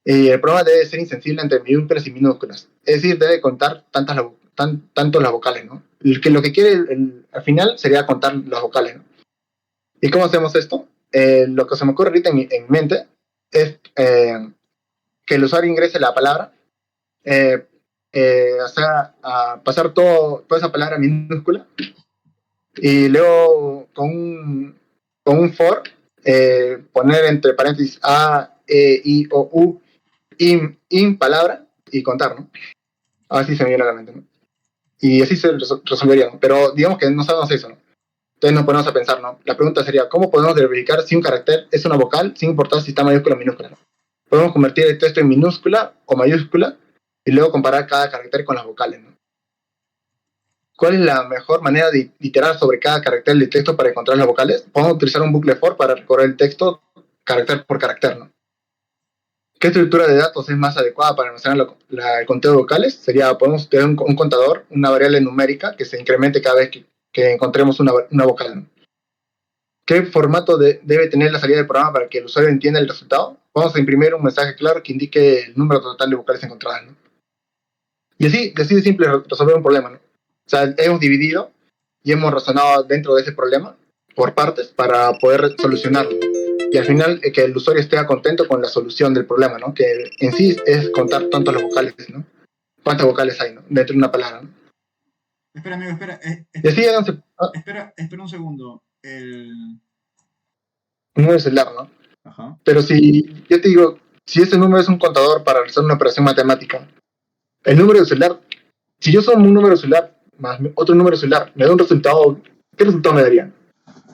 [SPEAKER 1] El programa debe ser insensible entre minúsculas y minúsculas. Es decir, debe contar tanto las vocales, ¿no? Lo que quiere al final sería contar las vocales, ¿no? ¿Y cómo hacemos esto? Lo que se me ocurre ahorita en mi mente es que el usuario ingrese la palabra, o sea, a pasar toda esa palabra minúscula y luego con un for poner entre paréntesis A, E, I o U, in palabra y contar, ¿no? Así se me viene a la mente, ¿no? Y así se resolvería, ¿no? Pero digamos que no sabemos eso, ¿no? Entonces nos ponemos a pensar, ¿no? La pregunta sería, ¿cómo podemos verificar si un carácter es una vocal sin importar si está mayúscula o minúscula, ¿no? Podemos convertir el texto en minúscula o mayúscula y luego comparar cada carácter con las vocales, ¿no? ¿Cuál es la mejor manera de iterar sobre cada carácter del texto para encontrar las vocales? Podemos utilizar un bucle for para recorrer el texto carácter por carácter, ¿no? ¿Qué estructura de datos es más adecuada para almacenar el conteo de vocales? Podemos tener un contador, una variable numérica que se incremente cada vez que encontremos una vocal, ¿no? ¿Qué formato debe tener la salida del programa para que el usuario entienda el resultado? Vamos a imprimir un mensaje claro que indique el número total de vocales encontradas, ¿no? Y así de simple resolver un problema, ¿no? O sea, hemos dividido y hemos razonado dentro de ese problema por partes para poder solucionarlo. Y al final que el usuario esté contento con la solución del problema, ¿no? Que en sí es contar tanto las vocales, ¿no? ¿Cuántas vocales hay, ¿no? Dentro de una palabra, ¿no?
[SPEAKER 2] Espera, amigo, espera.
[SPEAKER 1] Y así
[SPEAKER 2] Espera un segundo.
[SPEAKER 1] un número celular, ¿no?
[SPEAKER 2] Ajá.
[SPEAKER 1] Pero si yo te digo, si ese número es un contador para realizar una operación matemática, el número de celular, si yo sumo un número celular más otro número celular, me da un resultado, ¿qué resultado me daría?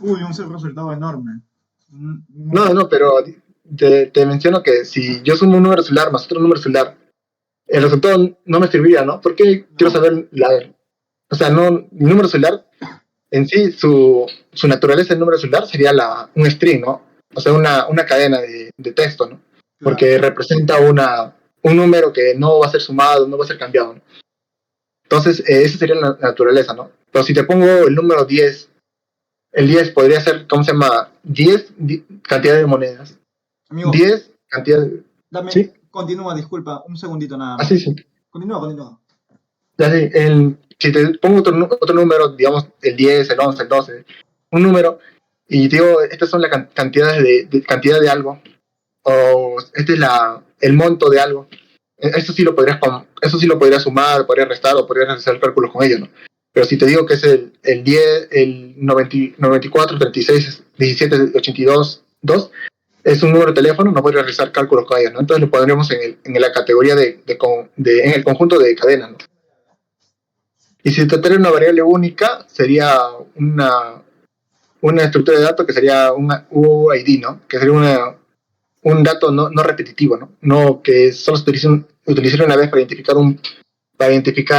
[SPEAKER 2] Uy, un resultado enorme.
[SPEAKER 1] No, pero te menciono que si yo sumo un número celular más otro número celular, el resultado no me serviría, ¿no? Porque quiero
[SPEAKER 2] No,
[SPEAKER 1] saber o sea, no, el número celular en sí, su naturaleza del número celular sería un string, ¿no? O sea, una cadena de texto, ¿no?
[SPEAKER 2] claro.
[SPEAKER 1] Porque representa un número que no va a ser sumado, no va a ser cambiado, ¿no? Entonces, esa sería la naturaleza, ¿no? Pero si te pongo el número 10, el 10 podría ser, ¿cómo se llama? 10 cantidad de monedas.
[SPEAKER 2] Amigo,
[SPEAKER 1] 10 cantidad de...
[SPEAKER 2] dame,
[SPEAKER 1] ¿Sí?
[SPEAKER 2] continúa, disculpa, un segundito nada
[SPEAKER 1] Así,
[SPEAKER 2] más.
[SPEAKER 1] sí.
[SPEAKER 2] Continúa.
[SPEAKER 1] Ya sé, si te pongo otro número, digamos el 10, el 11, el 12, un número, y digo, estas son las cantidades cantidad de algo, o este es el monto de algo, eso sí lo podrías sumar, podrías restar o podrías hacer cálculos con ello, ¿no? Pero si te digo que es el 10, el 90, 94, 36, 17, 82, 2, es un número de teléfono, no podrías realizar cálculos con ellos, ¿no? Entonces lo pondríamos en la categoría en el conjunto de cadenas, ¿no? Y si te trae una variable única, sería una estructura de datos que sería una UID, ¿no? Que sería un dato no repetitivo, ¿no? No que solo se utilice una vez para identificar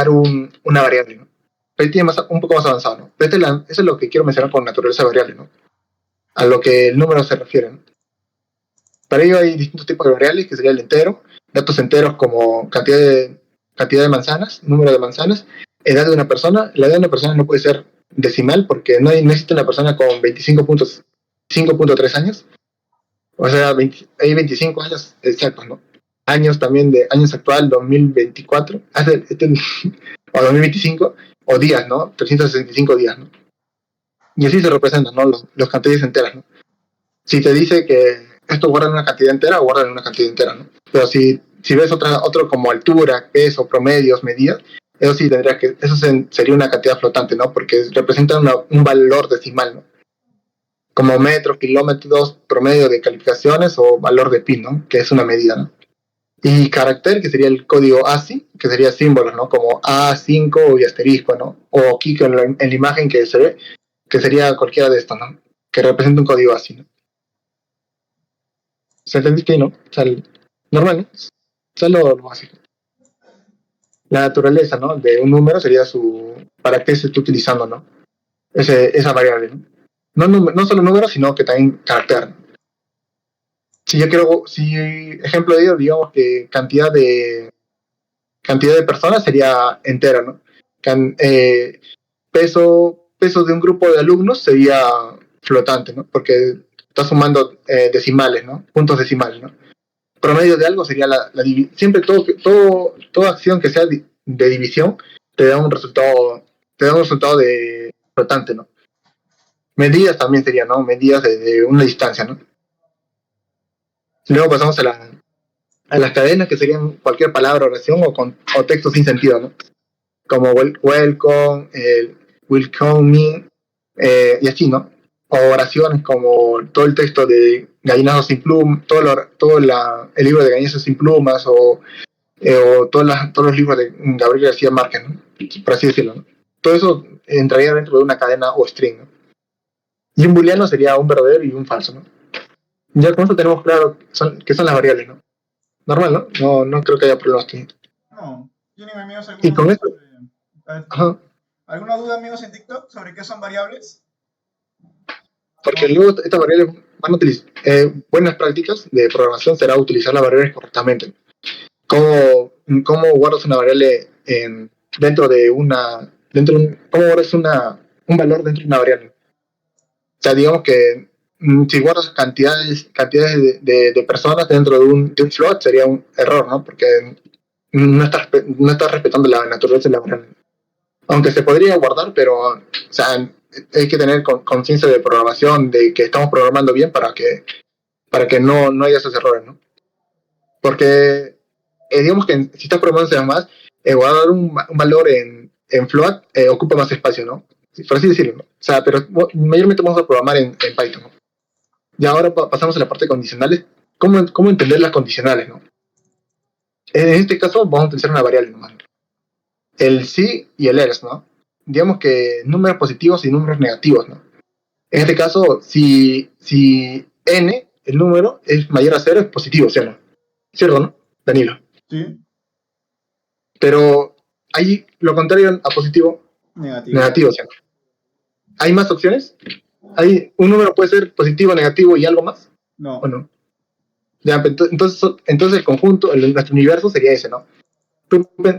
[SPEAKER 1] una variable, ¿no? Pero tiene un poco más avanzado, ¿no? Pero eso es lo que quiero mencionar con naturaleza variable, ¿no? A lo que el número se refiere, ¿no? Para ello hay distintos tipos de variables, que sería el entero, datos enteros como cantidad de manzanas, número de manzanas, edad de una persona. La edad de una persona no puede ser decimal porque no existe una persona con 25.5.3 años. O sea, hay 25 años exactos, ¿no? Años también de años actual, 2024, o 2025, o días, ¿no? 365 días, ¿no? Y así se representan, ¿no? Los cantidades enteras, ¿no? Si te dice que esto guarda en una cantidad entera, guarda en una cantidad entera, ¿no? Pero si ves otro como altura, peso, promedios, medidas, eso sí sería una cantidad flotante, ¿no? Porque representa un valor decimal, ¿no? Como metros, kilómetros, promedio de calificaciones o valor de pi, ¿no? Que es una medida, ¿no? Y carácter, que sería el código ASCII, que sería símbolos, ¿no? Como A5 y asterisco, ¿no? O aquí en la imagen que se ve, que sería cualquiera de estos, ¿no? Que representa un código ASCII, ¿no? ¿Se entendiste, no? O sea, normal, ¿no? O sea, lo básico. La naturaleza, ¿no? De un número sería para qué se está utilizando, ¿no? Esa variable, ¿no? No solo número, sino que también carácter. Si ejemplo de ello, digamos que cantidad de personas sería entera, ¿no? Peso de un grupo de alumnos sería flotante, ¿no? Porque está sumando decimales, ¿no? Puntos decimales, ¿no? Promedio de algo sería siempre toda acción que sea de división te da un resultado de flotante, ¿no? Medidas también serían, ¿no? Medidas de una distancia, ¿no? Luego pasamos a las cadenas, que serían cualquier palabra, oración o texto sin sentido, ¿no? Como welcome, welcome me, y así, ¿no? O oraciones como todo el texto de Gallinazo sin plumas, el libro de Gallinazo sin plumas, o todos los libros de Gabriel García Márquez, ¿no? Por así decirlo, ¿no? Todo eso entraría dentro de una cadena o string, ¿no? Y un booleano sería un verdadero y un falso, ¿no? Ya con eso tenemos claro qué son las variables, ¿no? Normal, ¿no? No creo que haya problemas aquí.
[SPEAKER 2] No, ¿tienen amigos
[SPEAKER 1] Y
[SPEAKER 2] alguna
[SPEAKER 1] con
[SPEAKER 2] duda
[SPEAKER 1] eso, ajá,
[SPEAKER 2] ¿Alguna duda, amigos, en TikTok sobre qué son variables?
[SPEAKER 1] porque
[SPEAKER 2] No.
[SPEAKER 1] luego estas variables van a utilizar, buenas prácticas de programación será utilizar las variables correctamente. ¿Cómo guardas una variable cómo guardas un valor dentro de una variable? O sea, digamos que si guardas cantidades de personas dentro de un float sería un error, ¿no? Porque no estás respetando la naturaleza de la variable. Aunque se podría guardar, pero, o sea, hay que tener conciencia de programación, de que estamos programando bien para que no haya esos errores, ¿no? Porque digamos que si estás programando C++, guardar un valor en float ocupa más espacio, ¿no? Por así decirlo, ¿no? O sea, pero mayormente vamos a programar en Python, ¿no? Y ahora pasamos a la parte de condicionales. ¿Cómo entender las condicionales, no? En este caso vamos a utilizar una variable nomás. El sí y el else, ¿no? Digamos que números positivos y números negativos, ¿no? En este caso, si n, el número, es mayor a 0, es positivo, ¿sí o no? ¿Cierto, no, Danilo?
[SPEAKER 2] Sí.
[SPEAKER 1] Pero hay lo contrario a positivo,
[SPEAKER 2] Negativo.
[SPEAKER 1] negativo, ¿sí o no? ¿Hay más opciones? ¿Un número puede ser positivo, negativo y algo más? ¿O
[SPEAKER 2] No.
[SPEAKER 1] no? Ya, entonces el conjunto, nuestro universo sería ese, ¿no?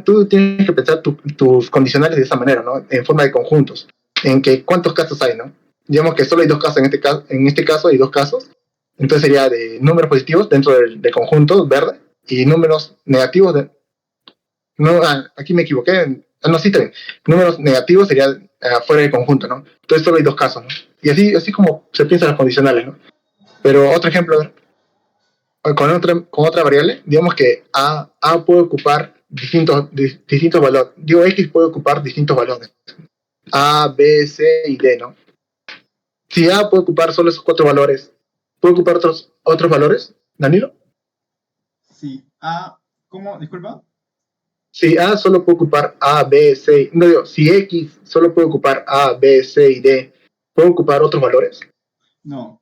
[SPEAKER 1] Tú tienes que pensar tus condicionales de esa manera, ¿no? En forma de conjuntos. En que cuántos casos hay, ¿no? Digamos que solo hay dos casos en este caso hay dos casos. Entonces sería de números positivos dentro del conjunto verde y números negativos. Aquí me equivoqué. No, sí, también. Números negativos sería fuera del conjunto, ¿no? Entonces solo hay dos casos, ¿no? Y así como se piensan las condicionales, ¿no? Pero otro ejemplo, con otra variable, digamos que A puede ocupar distintos valores. Digo, X puede ocupar distintos valores. A, B, C y D, ¿no? Si A puede ocupar solo esos cuatro valores, ¿puede ocupar otros valores, Danilo?
[SPEAKER 2] Sí. A, ¿cómo? Disculpa.
[SPEAKER 1] Si A solo puede ocupar A, B, C, no digo, si X solo puede ocupar A, B, C y D, ¿puede ocupar otros valores?
[SPEAKER 2] No.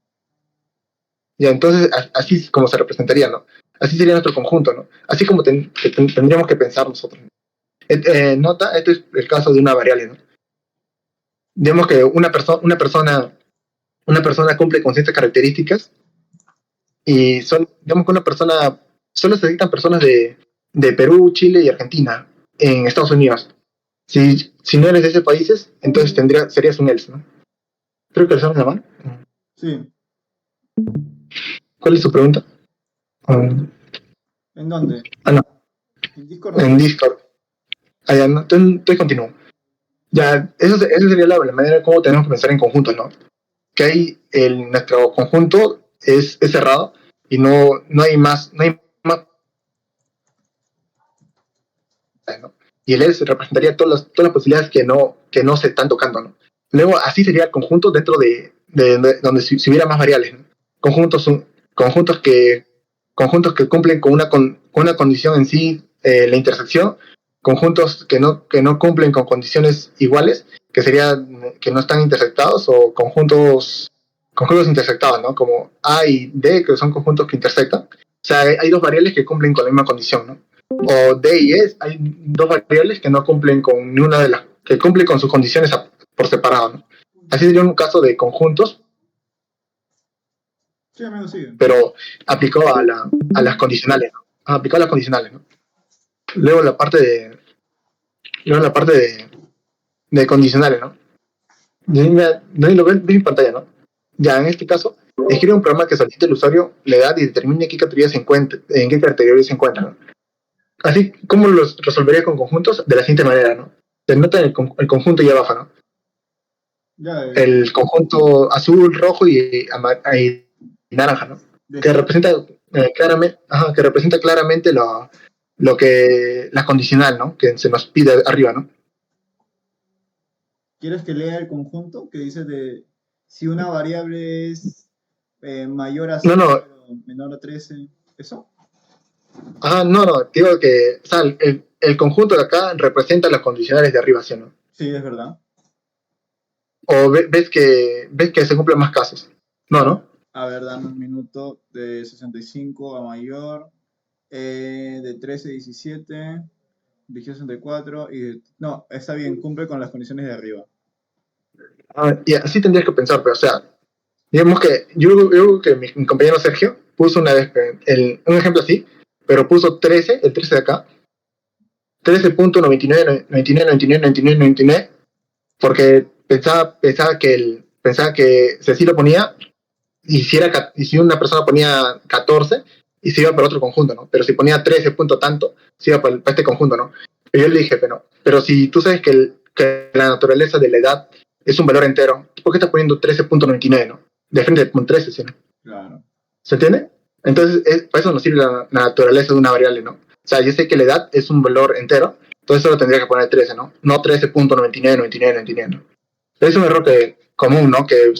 [SPEAKER 1] Ya, entonces así es como se representaría, ¿no? Así sería nuestro conjunto, ¿no? Así como tendríamos que pensar nosotros. Nota, este es el caso de una variable, ¿no? Digamos que una persona cumple con ciertas características y digamos que una persona, solo se necesitan personas de Perú, Chile y Argentina en Estados Unidos. Si no eres de esos países, entonces serías un ELS, ¿no? Creo que alzamos la mano.
[SPEAKER 2] Sí.
[SPEAKER 1] ¿Cuál es su pregunta?
[SPEAKER 2] ¿En dónde?
[SPEAKER 1] No,
[SPEAKER 2] ¿En Discord
[SPEAKER 1] en
[SPEAKER 2] no?
[SPEAKER 1] Discord. Allá, no, entonces continúo. Ya, eso sería la manera de cómo tenemos que pensar en conjuntos, ¿no? Que hay nuestro conjunto es cerrado y no hay más, ¿no? Y el ELS representaría todas las posibilidades que no se están tocando, ¿no? Luego, así sería el conjunto dentro de donde si hubiera más variables, ¿no? Conjuntos, conjuntos que, conjuntos que cumplen con una condición en sí, la intersección, conjuntos que no cumplen con condiciones iguales, que sería que no están intersectados, o conjuntos intersectados, ¿no? Como A y D, que son conjuntos que intersectan. O sea, hay dos variables que cumplen con la misma condición, ¿no? O D y E, hay dos variables que no cumplen con ninguna de las, que cumplen con sus condiciones por separado, ¿no? Así sería un caso de conjuntos,
[SPEAKER 2] Sí, amigo, sigue.
[SPEAKER 1] pero aplicado a las condicionales, ¿no? Aplicado a las condicionales, ¿no? Luego la parte de condicionales, ¿no? No lo ves en pantalla, ¿no? Ya, en este caso, escribe un programa que solicite al usuario la edad y determine en qué categoría se encuentra, ¿no? Así como los resolvería con conjuntos de la siguiente manera, ¿no? Se nota el conjunto ahí abajo, ¿no?
[SPEAKER 2] Ya,
[SPEAKER 1] El conjunto azul, rojo y naranja, ¿no? Que
[SPEAKER 2] decía,
[SPEAKER 1] representa que representa claramente la condicional, ¿no? Que se nos pide arriba, ¿no?
[SPEAKER 2] ¿quieres que lea el conjunto que dice de si una variable es mayor a
[SPEAKER 1] No,
[SPEAKER 2] 6
[SPEAKER 1] no,
[SPEAKER 2] pero menor a 13? ¿Eso?
[SPEAKER 1] no, digo que, o sea, el conjunto de acá representa las condicionales de arriba, ¿sí, no?
[SPEAKER 2] Sí, es verdad.
[SPEAKER 1] O ves que se cumplen más casos. No,
[SPEAKER 2] A,
[SPEAKER 1] ¿no?
[SPEAKER 2] a ver, dame un minuto de 65 a mayor, de 13 a 17, de 64 no, está bien, cumple con las condiciones de arriba.
[SPEAKER 1] Y así tendrías que pensar, pero, o sea, digamos que yo creo que mi compañero Sergio puso una vez un ejemplo así, pero puso 13, el 13 de acá, 13.99, porque pensaba que si así lo ponía, y si una persona ponía 14, y se iba para otro conjunto, ¿no? Pero si ponía 13 punto tanto, se iba para este conjunto, ¿no? Pero yo le dije, pero si tú sabes que la naturaleza de la edad es un valor entero, ¿por qué estás poniendo 13.99, no? De frente con 13, ¿sí, no?
[SPEAKER 2] Claro.
[SPEAKER 1] ¿Se entiende? Entonces, para eso nos sirve la naturaleza de una variable, ¿no? O sea, yo sé que la edad es un valor entero, entonces solo tendría que poner 13, ¿no? No 13.99, ¿no? Es un error común, ¿no? Que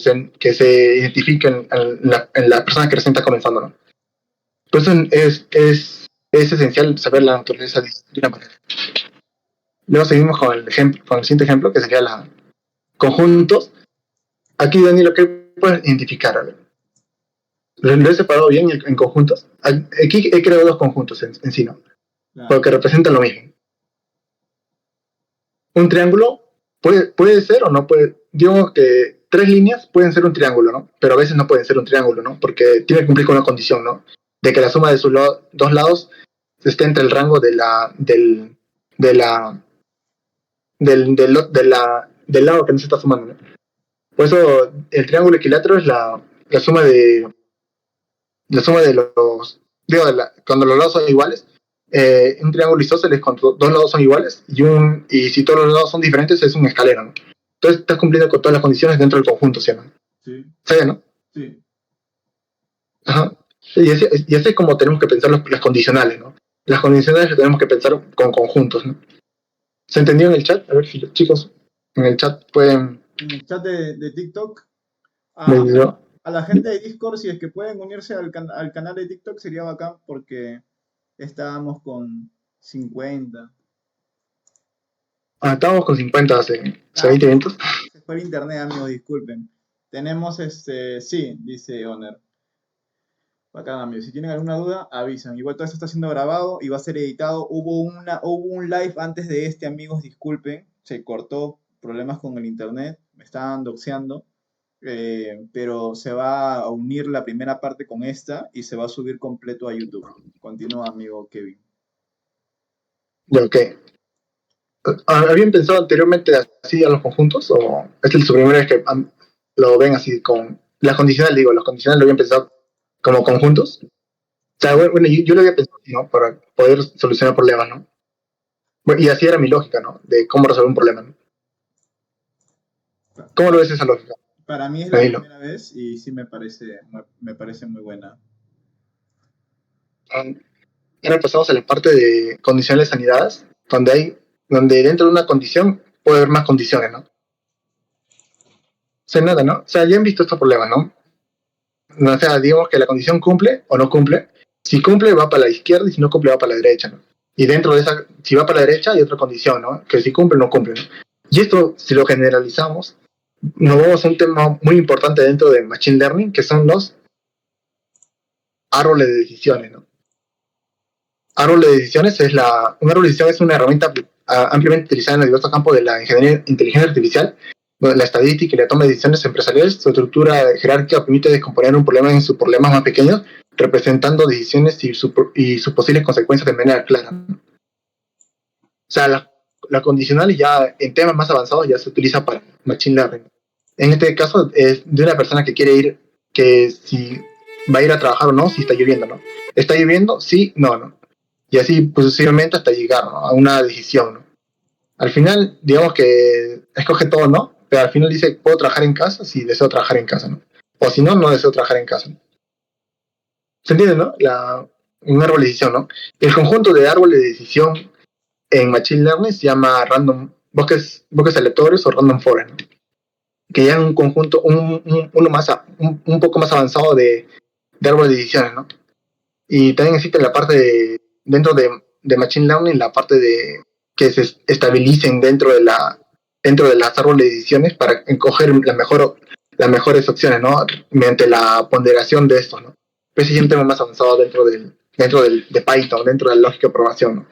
[SPEAKER 1] se identifique en la persona que recién está comenzando, ¿no? Pues es esencial saber la naturaleza de una manera. Luego seguimos con el siguiente ejemplo, que sería la conjuntos. Aquí, Dani, lo que puedes identificar, a ver. Lo he separado bien en conjuntos. Aquí he creado dos conjuntos en sí, ¿no?
[SPEAKER 2] Claro.
[SPEAKER 1] Porque representan lo mismo. Un triángulo puede ser o no puede. Digo que tres líneas pueden ser un triángulo, ¿no? Pero a veces no pueden ser un triángulo, ¿no? Porque tiene que cumplir con una condición, ¿no? De que la suma de sus dos lados esté entre el rango de la, del lado que no se está sumando, ¿no? Por eso el triángulo equilátero es la suma de los, digo, cuando los lados son iguales, un triángulo isósceles cuando dos lados son iguales y si todos los lados son diferentes es un escalero, ¿no? Entonces estás cumpliendo con todas las condiciones dentro del conjunto, ¿sí, no?
[SPEAKER 2] Sí,
[SPEAKER 1] ¿Sí, no?
[SPEAKER 2] sí.
[SPEAKER 1] Ajá. Y así es como tenemos que pensar las condicionales, ¿no? Las condicionales las tenemos que pensar con conjuntos, ¿no? ¿Se entendió en el chat? A ver si los chicos en el chat pueden...
[SPEAKER 2] En el chat de TikTok, a,
[SPEAKER 1] medio-
[SPEAKER 2] a la gente de Discord, si es que pueden unirse al canal de TikTok, sería bacán porque estábamos con 50.
[SPEAKER 1] estábamos con 50 hace
[SPEAKER 2] Ah,
[SPEAKER 1] 20 minutos.
[SPEAKER 2] se fue el internet, amigos, disculpen. Tenemos sí, dice Oner. Bacán, amigos. Si tienen alguna duda, avisan. Igual todo esto está siendo grabado y va a ser editado. Hubo un live antes de este, amigos, disculpen. Se cortó, problemas con el internet, me estaban doxeando. Pero se va a unir la primera parte con esta y se va a subir completo a YouTube. Continúa, amigo Kevin.
[SPEAKER 1] Ya, ok. ¿Habían pensado anteriormente así a los conjuntos? ¿O es su primera vez que lo ven así con... Las condicionales, digo, los condicionales lo habían pensado como conjuntos? O sea, bueno, yo lo había pensado, ¿no? Para poder solucionar problemas, ¿no? Bueno, y así era mi lógica, ¿no? De cómo resolver un problema, ¿no? ¿Cómo lo ves esa lógica?
[SPEAKER 2] Para mí es la
[SPEAKER 1] Danilo.
[SPEAKER 2] primera vez y sí me parece muy buena.
[SPEAKER 1] Ahora pasamos a la parte de condiciones anidadas, donde dentro de una condición puede haber más condiciones, ¿no? O sea, nada, ¿no? O sea, ya han visto estos problemas, ¿no? O sea, digamos que la condición cumple o no cumple. Si cumple, va para la izquierda y si no cumple, va para la derecha, ¿no? Y dentro de esa, si va para la derecha, hay otra condición, ¿no? Que si cumple, no cumple, ¿no? Y esto, si lo generalizamos, nos vamos a un tema muy importante dentro de Machine Learning, que son los árboles de decisiones, ¿no? Árbol de decisiones un árbol de decisiones es una herramienta ampliamente utilizada en el diverso campo de la inteligencia artificial, donde la estadística y la toma de decisiones empresariales. Su estructura jerárquica permite descomponer un problema en sus problemas más pequeños, representando decisiones y sus posibles consecuencias de manera clara. O sea, la condicional ya en temas más avanzados ya se utiliza para Machine Learning. En este caso es de una persona que quiere ir, que si va a ir a trabajar o no, si está lloviendo, ¿no? ¿Está lloviendo? Sí, no, no. Y así sucesivamente hasta llegar, ¿no? A una decisión, ¿no? Al final, digamos que escoge todo, ¿no? Pero al final dice, ¿puedo trabajar en casa? Si deseo trabajar en casa, ¿no? O si no, no deseo trabajar en casa, ¿no? ¿Se entiende, no? Un árbol de decisión, ¿no? El conjunto de árboles de decisión en Machine Learning se llama bosques aleatorios o Random Forest, ¿no? Que ya es un conjunto, un poco más avanzado de árboles de decisiones, ¿no? Y también existe la parte dentro de Machine Learning, la parte de que se estabilicen dentro de las árboles de decisiones para escoger las mejores opciones, ¿no? Mediante la ponderación de estos, ¿no? Pero ese es un tema más avanzado de Python, dentro de la lógica de programación, ¿no?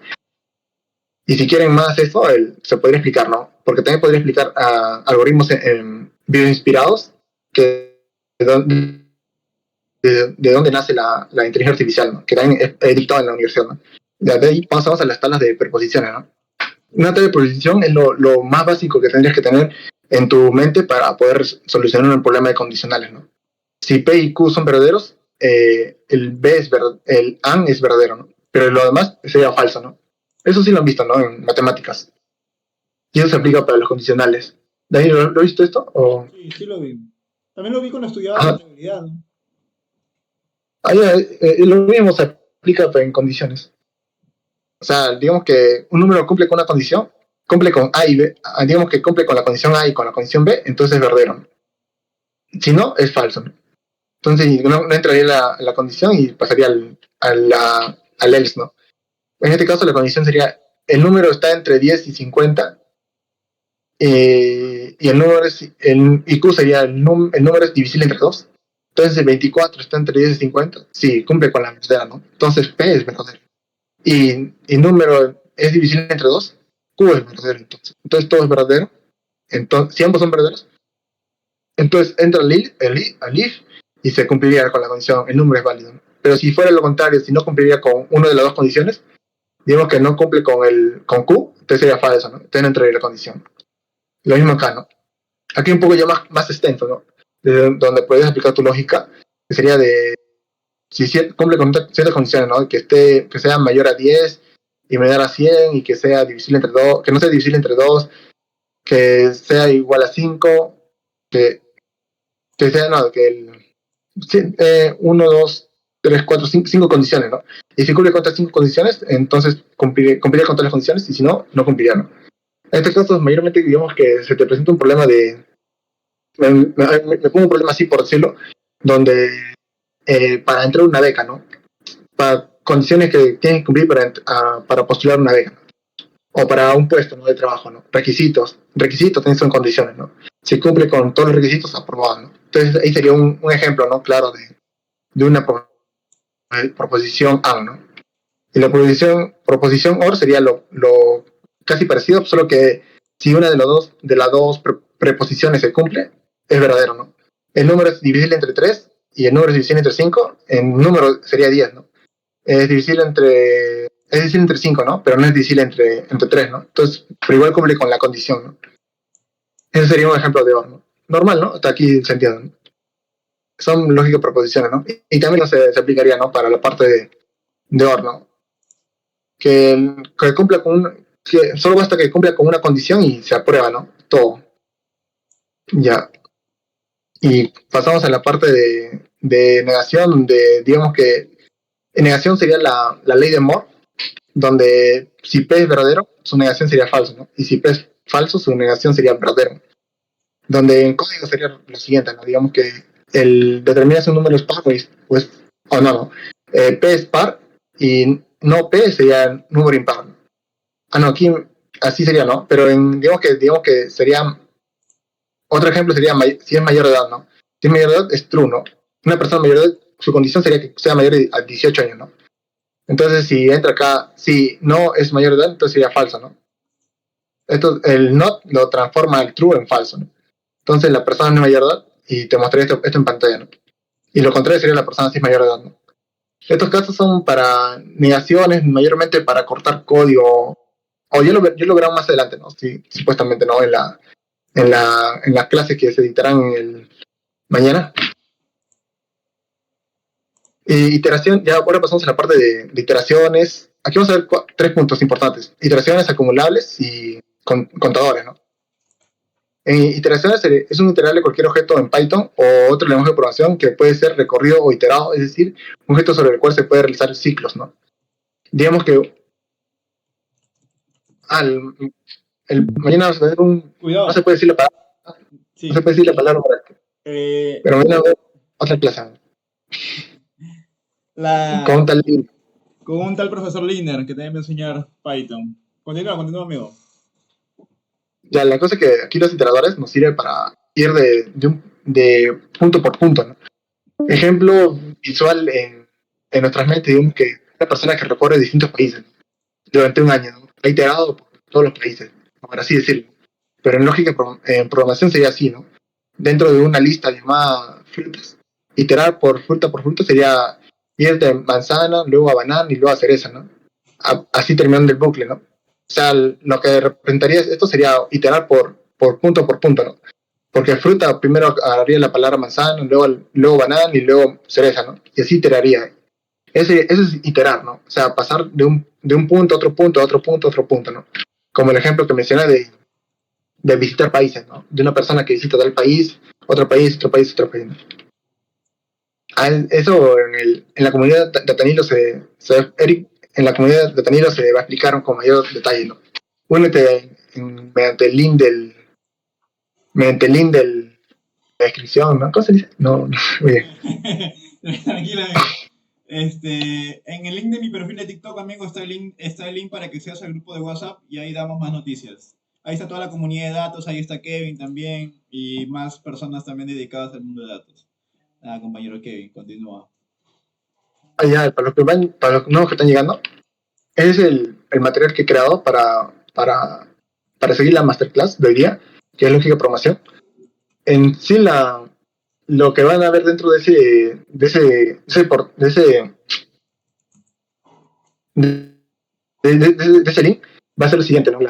[SPEAKER 1] Y si quieren más eso, se podría explicar, ¿no? Porque también podría explicar algoritmos en bioinspirados, que de dónde nace la inteligencia artificial, ¿no? Que también he dictado en la universidad, ¿no? De ahí pasamos a las tablas de preposiciones, ¿no? Una tabla de preposición es lo más básico que tendrías que tener en tu mente para poder solucionar un problema de condicionales, ¿no? Si P y Q son verdaderos, el AND es verdadero, ¿no? Pero lo demás sería falso, ¿no? Eso sí lo han visto, ¿no? En matemáticas. Y eso se aplica para los condicionales. Daniel, ¿lo has visto esto? ¿O?
[SPEAKER 2] Sí, sí lo vi. También lo vi cuando estudiaba
[SPEAKER 1] Ajá.
[SPEAKER 2] contabilidad, ¿no?
[SPEAKER 1] Lo mismo se aplica en condiciones. O sea, digamos que un número cumple con una condición, cumple con A y B, digamos que cumple con la condición A y con la condición B, entonces es verdadero, ¿no? Si no, es falso, ¿no? Entonces no entraría la condición y pasaría al else, ¿no? En este caso la condición sería, el número está entre 10 y 50, y y Q sería el número es divisible entre 2. Entonces el 24 está entre 10 y 50, sí, cumple con la verdadera, ¿no? Entonces P es verdadero. Y número es divisible entre 2, Q es verdadero, entonces todo es verdadero. Entonces, si ambos son verdaderos, entonces entra al if y se cumpliría con la condición, el número es válido, ¿no? Pero si fuera lo contrario, si no cumpliría con una de las dos condiciones, digamos que no cumple con Q, entonces sería falso, ¿no? Entonces no entraría la condición. Lo mismo acá, ¿no? Aquí un poco ya más extenso, ¿no? Donde puedes aplicar tu lógica, que sería de si cumple con ciertas condiciones, ¿no? Que sea mayor a 10 y menor a 100 y que sea divisible entre 2, que no sea divisible entre 2, que sea igual a 5, que, que sea, no, que el 1, 2, 3, 4, 5 condiciones, ¿no? Y si cumple con estas 5 condiciones, entonces cumpliría con todas las condiciones, y si no, no cumpliría, ¿no? En este caso, mayormente, digamos que se te presenta un problema de... Me pongo un problema así, por decirlo, donde para entrar a una beca, ¿no? Para condiciones que tienes que cumplir para postular una beca, o para un puesto, ¿no?, de trabajo, ¿no? Requisitos también son condiciones, ¿no? Si cumple con todos los requisitos, aprobado, ¿no? Entonces ahí sería un ejemplo, ¿no?, claro de una proposición A, ¿no? Y la proposición OR sería lo casi parecido, solo que si una de las dos preposiciones se cumple, es verdadero, ¿no? El número es divisible entre 3 y el número es divisible entre 5, el número sería 10, ¿no? Es divisible entre 5, ¿no? Pero no es divisible entre 3, ¿no? Entonces, pero igual cumple con la condición, ¿no? Ese sería un ejemplo de OR, ¿no? Normal, ¿no? Hasta aquí se entiende, ¿no? Son lógicas proposiciones, ¿no? Y también se aplicaría, ¿no?, para la parte de OR, ¿no? Que cumpla que solo basta que cumpla con una condición y se aprueba, ¿no? Todo. Ya. Y pasamos a la parte de negación, donde digamos que en negación sería la ley de Moore, donde si P es verdadero, su negación sería falso, ¿no? Y si P es falso, su negación sería verdadero. Donde en código sería lo siguiente, ¿no? Digamos que determina si un número es par, pues, o no. P es par y no P sería número impar, ¿no? No, aquí así sería, ¿no? Pero digamos que sería, otro ejemplo sería si es mayor de edad, ¿no? Si es mayor de edad, es true, ¿no? Una persona mayor de edad, su condición sería que sea mayor de 18 años, ¿no? Entonces, si entra acá, si no es mayor de edad, entonces sería falso, ¿no? El not lo transforma el true en falso, ¿no? Entonces, la persona no es mayor de edad y te mostraré esto en pantalla, ¿no? Y lo contrario sería la persona si es mayor de edad, ¿no? Estos casos son para negaciones, mayormente para cortar código, o yo lo veré más adelante, ¿no? Sí, supuestamente, ¿no? En las clases que se dictarán mañana. Iteración, ya ahora pasamos a la parte de iteraciones. Aquí vamos a ver 3 puntos importantes: iteraciones, acumulables y contadores, ¿no? En iteraciones es un iterable cualquier objeto en Python o otro lenguaje de programación que puede ser recorrido o iterado, es decir, un objeto sobre el cual se puede realizar ciclos, ¿no? Digamos que mañana vamos a tener
[SPEAKER 2] Cuidado.
[SPEAKER 1] no se puede decir la palabra, sí. No se puede decir la palabra, pero mañana otra clase.
[SPEAKER 2] Con un tal profesor Liner que también me va a enseñar Python. Continúa, amigo.
[SPEAKER 1] Ya, la cosa es que aquí los iteradores nos sirven para ir de punto por punto, ¿no? Ejemplo visual en nuestras mentes, digamos que una persona que recorre distintos países durante un año, ¿no? Ha iterado por todos los países, por así decirlo. Pero en lógica, en programación sería así, ¿no? Dentro de una lista llamada frutas, iterar por fruta sería ir de manzana, luego a banana y luego a cereza, ¿no? Así terminando el bucle, ¿no? O sea, lo que representaría esto sería iterar por punto, ¿no? Porque fruta primero agarraría la palabra manzana, luego banana y luego cereza, ¿no? Y así iteraría. Eso es iterar, ¿no? O sea, pasar de un punto a otro punto, a otro punto, a otro punto, ¿no? Como el ejemplo que mencioné de visitar países, ¿no? De una persona que visita tal país, otro país, otro país, otro país, ¿no? Eso en la comunidad de Datanilo Eric, en la comunidad de Datanilo se va a explicar con mayor detalle, ¿no? Únete mediante el link de la descripción, ¿no? ¿Cómo se dice? No, muy bien.
[SPEAKER 2] Tranquila, amigo. En el link de mi perfil de TikTok, amigo, está el link para que seas al grupo de WhatsApp y ahí damos más noticias. Ahí está toda la comunidad de datos, ahí está Kevin también y más personas también dedicadas al mundo de datos. Compañero Kevin, continúa.
[SPEAKER 1] Ya, para los nuevos que están llegando, es el material que he creado para seguir la masterclass de hoy día, que es lógica de programación. En sí, lo que van a ver dentro de ese link va a ser lo siguiente, ¿no?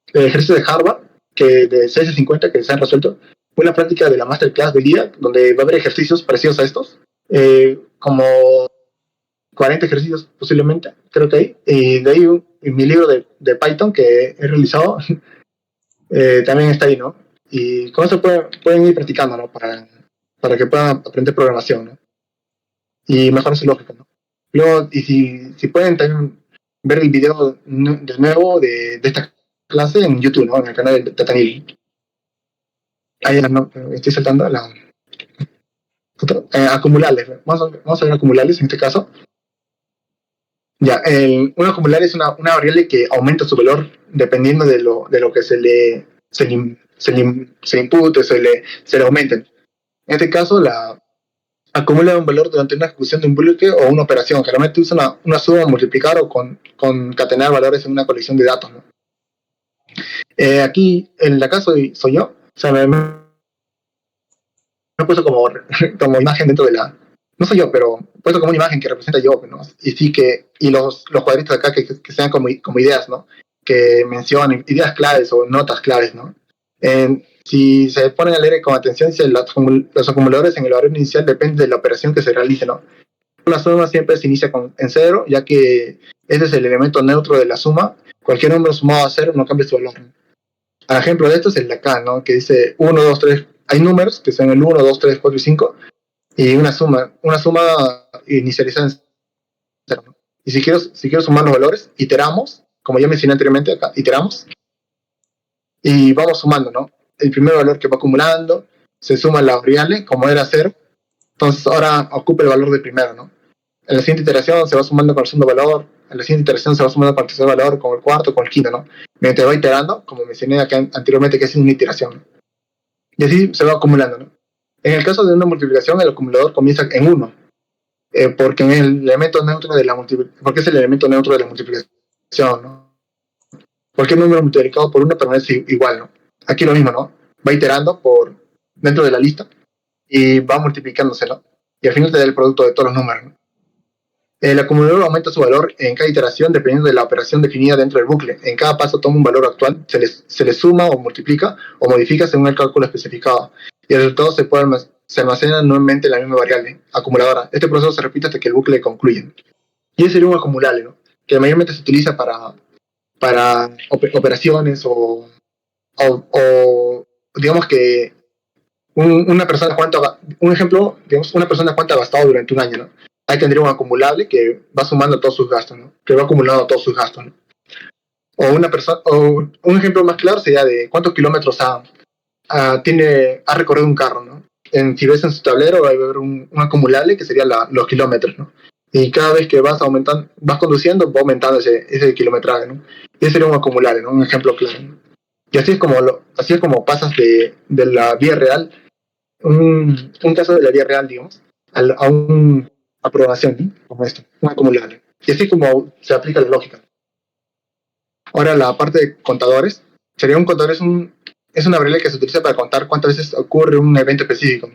[SPEAKER 1] El ejercicio de Harvard, que de 6 a 50 que se han resuelto, fue la práctica de la masterclass del día, donde va a haber ejercicios parecidos a estos, como 40 ejercicios posiblemente, creo que hay. Y de ahí en mi libro de Python que he realizado, también está ahí, ¿no? Y con eso pueden ir practicando, ¿no? Para que puedan aprender programación, ¿no? Y mejorar su lógica, ¿no? Luego, y si pueden también ver el video de nuevo de esta clase en YouTube, ¿no? En el canal de Tatanil. Ahí no, estoy saltando la... acumulables. Vamos a ver acumulables en este caso. Ya, un acumulable es una variable que aumenta su valor dependiendo de lo que se impute, se le aumente. En este caso, acumula un valor durante una ejecución de un bloque o una operación. Generalmente usa una suma, multiplicar o concatenar valores en una colección de datos, ¿no? Aquí, en la caso soy yo, o sea, me he puesto como imagen dentro de la... No soy yo, pero he puesto como una imagen que representa yo, ¿no? Y sí y los cuadritos de acá que sean como ideas, ¿no? Que mencionen ideas claves o notas claves, ¿no? Si se ponen a leer con atención, los acumuladores en el valor inicial depende de la operación que se realice, ¿no? La suma siempre se inicia en cero, ya que ese es el elemento neutro de la suma. Cualquier número sumado a cero no cambia su valor. El ejemplo de esto es el de acá, ¿no? Que dice 1, 2, 3. Hay números que son el 1, 2, 3, 4 y 5 y una suma inicializada en cero, ¿no? Y si quiero sumar los valores, iteramos, como ya mencioné anteriormente acá, iteramos y vamos sumando, ¿no? El primer valor que va acumulando, se suma la variable, como era 0, entonces ahora ocupa el valor del primero, ¿no? En la siguiente iteración se va sumando con el segundo valor, en la siguiente iteración se va sumando con el tercer valor, con el cuarto, con el quinto, ¿no? Mientras va iterando, como mencioné acá anteriormente, que es una iteración, ¿no? Y así se va acumulando, ¿no? En el caso de una multiplicación, el acumulador comienza en 1, porque es el elemento neutro de la multiplicación, ¿no? Cualquier número multiplicado por 1 permanece igual, ¿no? Aquí lo mismo, ¿no? Va iterando dentro de la lista y va multiplicándose, ¿no? Y al final te da el producto de todos los números, ¿no? El acumulador aumenta su valor en cada iteración dependiendo de la operación definida dentro del bucle. En cada paso toma un valor actual, se le suma o multiplica o modifica según el cálculo especificado. Y el resultado se almacena nuevamente en la misma variable acumuladora. Este proceso se repite hasta que el bucle concluye. Y ese sería un acumulable, ¿no? Que mayormente se utiliza para operaciones o digamos que una persona un ejemplo, digamos, una persona cuánto ha gastado durante un año, ¿no? Ahí tendría un acumulable que va sumando todos sus gastos, ¿no? Que va acumulando todos sus gastos, ¿no? O un ejemplo más claro sería de cuántos kilómetros ha recorrido un carro, ¿no? Si ves en su tablero va a haber un acumulable que sería los kilómetros, ¿no? Y cada vez que vas conduciendo, va aumentando ese kilometraje, ¿no? Y ese sería un acumulable, ¿no? Un ejemplo claro, ¿no? Y así es como pasas de la vida real, un caso de la vida real, digamos, a una aprobación, ¿no? Como esto, un acumulable. Y así como se aplica la lógica. Ahora la parte de contadores, un contador es una variable que se utiliza para contar cuántas veces ocurre un evento específico.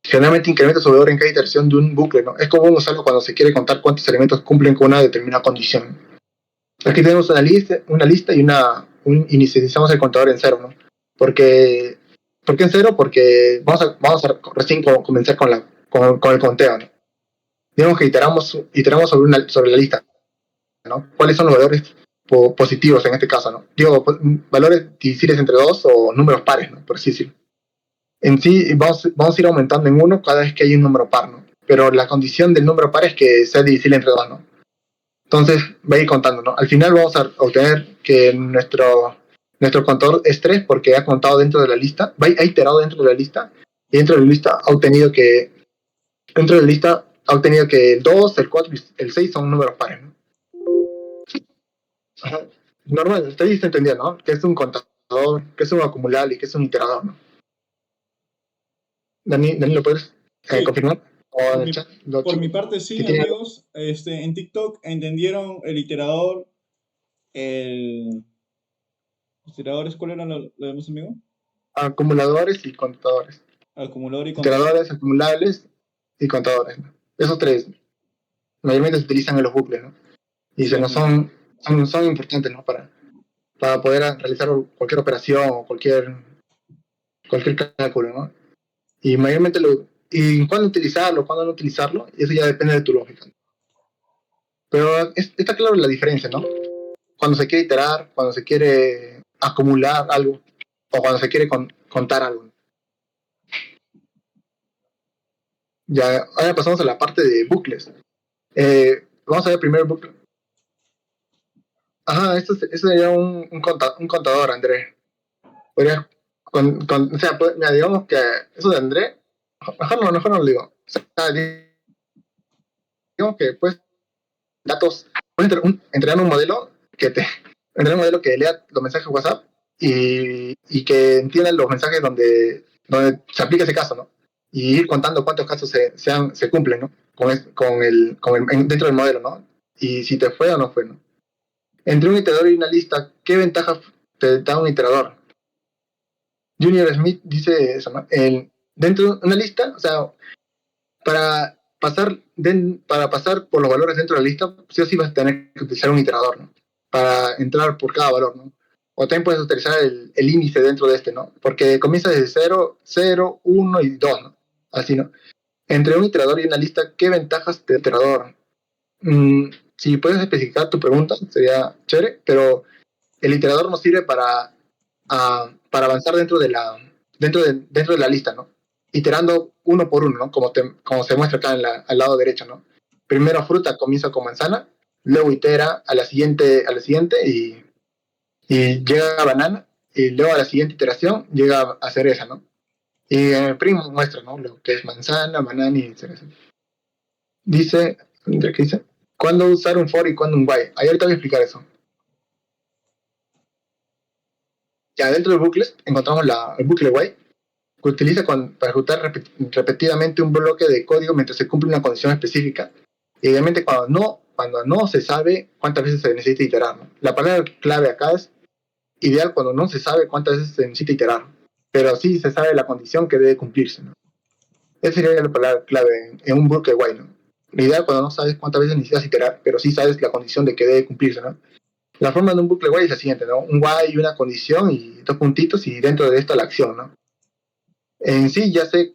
[SPEAKER 1] Generalmente incrementa su valor en cada iteración de un bucle, ¿no? Es común usarlo cuando se quiere contar cuántos elementos cumplen con una determinada condición. Aquí tenemos una lista y inicializamos el contador en cero, ¿no? ¿Por qué en cero? Porque vamos a recién comenzar con el conteo, ¿no? Digamos que iteramos sobre la lista, ¿no? ¿Cuáles son los valores positivos en este caso, ¿no? Digo, valores divisibles entre 2 o números pares, ¿no? Por así decirlo. En sí, vamos a ir aumentando en 1 cada vez que hay un número par, ¿no? Pero la condición del número par es que sea divisible entre 2, ¿no? Entonces, va a ir contando, ¿no? Al final vamos a obtener que nuestro contador es 3 porque ha contado dentro de la lista, ha iterado dentro de la lista, y dentro de la lista ha obtenido que el 2, el 4 y el 6 son números pares, ¿no? Ajá. Normal, ustedes entendieron, ¿no? Que es un contador, que es un acumulable y que es un iterador, ¿no? Dani, ¿lo puedes
[SPEAKER 3] Sí,
[SPEAKER 1] confirmar? O en
[SPEAKER 3] por
[SPEAKER 1] el
[SPEAKER 3] mi,
[SPEAKER 1] chat,
[SPEAKER 3] por mi parte sí,
[SPEAKER 1] tiene
[SPEAKER 3] amigos. En TikTok entendieron el iterador, el... ¿Iteradores cuál eran los demás, amigos?
[SPEAKER 1] acumuladores y contadores.
[SPEAKER 3] Acumulador y contador.
[SPEAKER 1] Iteradores, acumulables y contadores, ¿no? Esos tres mayormente se utilizan en los bucles, ¿no? Y
[SPEAKER 3] Sí,
[SPEAKER 1] se nos
[SPEAKER 3] amigo.
[SPEAKER 1] son importantes, ¿no? Para poder realizar cualquier operación o cualquier cálculo, ¿no? Y mayormente y cuándo utilizarlo, cuándo no utilizarlo, eso ya depende de tu lógica. Pero está claro la diferencia, ¿no? Cuando se quiere iterar, cuando se quiere acumular algo, o cuando se quiere contar algo. Ya, ahora pasamos a la parte de bucles. Vamos a ver primero el bucle. Ajá, esto sería un contador, Andrés. Podría, o sea, mira, digamos que eso de Andrés, mejor no lo digo. O sea, digamos que pues datos, puedes entrenar un modelo entrenar un modelo que lea los mensajes de WhatsApp y que entienda los mensajes donde se aplica ese caso, ¿no? Y ir contando cuántos casos se cumplen, ¿no? Dentro del modelo, ¿no? Y si te fue o no fue, ¿no? Entre un iterador y una lista, ¿qué ventajas te da un iterador? Junior Smith dice eso, ¿no? Dentro de una lista, o sea, para pasar por los valores dentro de la lista, sí o sí vas a tener que utilizar un iterador, ¿no? Para entrar por cada valor, ¿no? O también puedes utilizar el índice dentro de este, ¿no? Porque comienza desde 0, 0, 1 y 2, ¿no? Así, ¿no? Entre un iterador y una lista, ¿qué ventajas de iterador? Si puedes especificar tu pregunta, sería chévere, pero el iterador nos sirve para avanzar dentro de la lista, ¿no? Iterando uno por uno, ¿no? Como se muestra acá al lado derecho, ¿no? Primero fruta comienza con manzana, luego itera a la siguiente y llega a banana, y luego a la siguiente iteración llega a cereza, ¿no? Y en el primo muestra, ¿no? Lo que es manzana, banana y cereza. Dice, ¿qué dice? ¿Cuándo usar un for y cuándo un while? Ahí ahorita voy a explicar eso. Ya dentro de bucles encontramos el bucle while, que utiliza para ejecutar repetidamente un bloque de código mientras se cumple una condición específica. Y obviamente cuando no se sabe cuántas veces se necesita iterar, ¿no? La palabra clave acá es ideal cuando no se sabe cuántas veces se necesita iterar, pero sí se sabe la condición que debe cumplirse, ¿no? Esa sería la palabra clave en un bucle while, ¿no? La ideal cuando no sabes cuántas veces necesitas iterar, pero sí sabes la condición de que debe cumplirse, ¿no? La forma de un bucle while es la siguiente, ¿no? Un while y una condición y dos puntitos y dentro de esto la acción, ¿no? En sí ya sé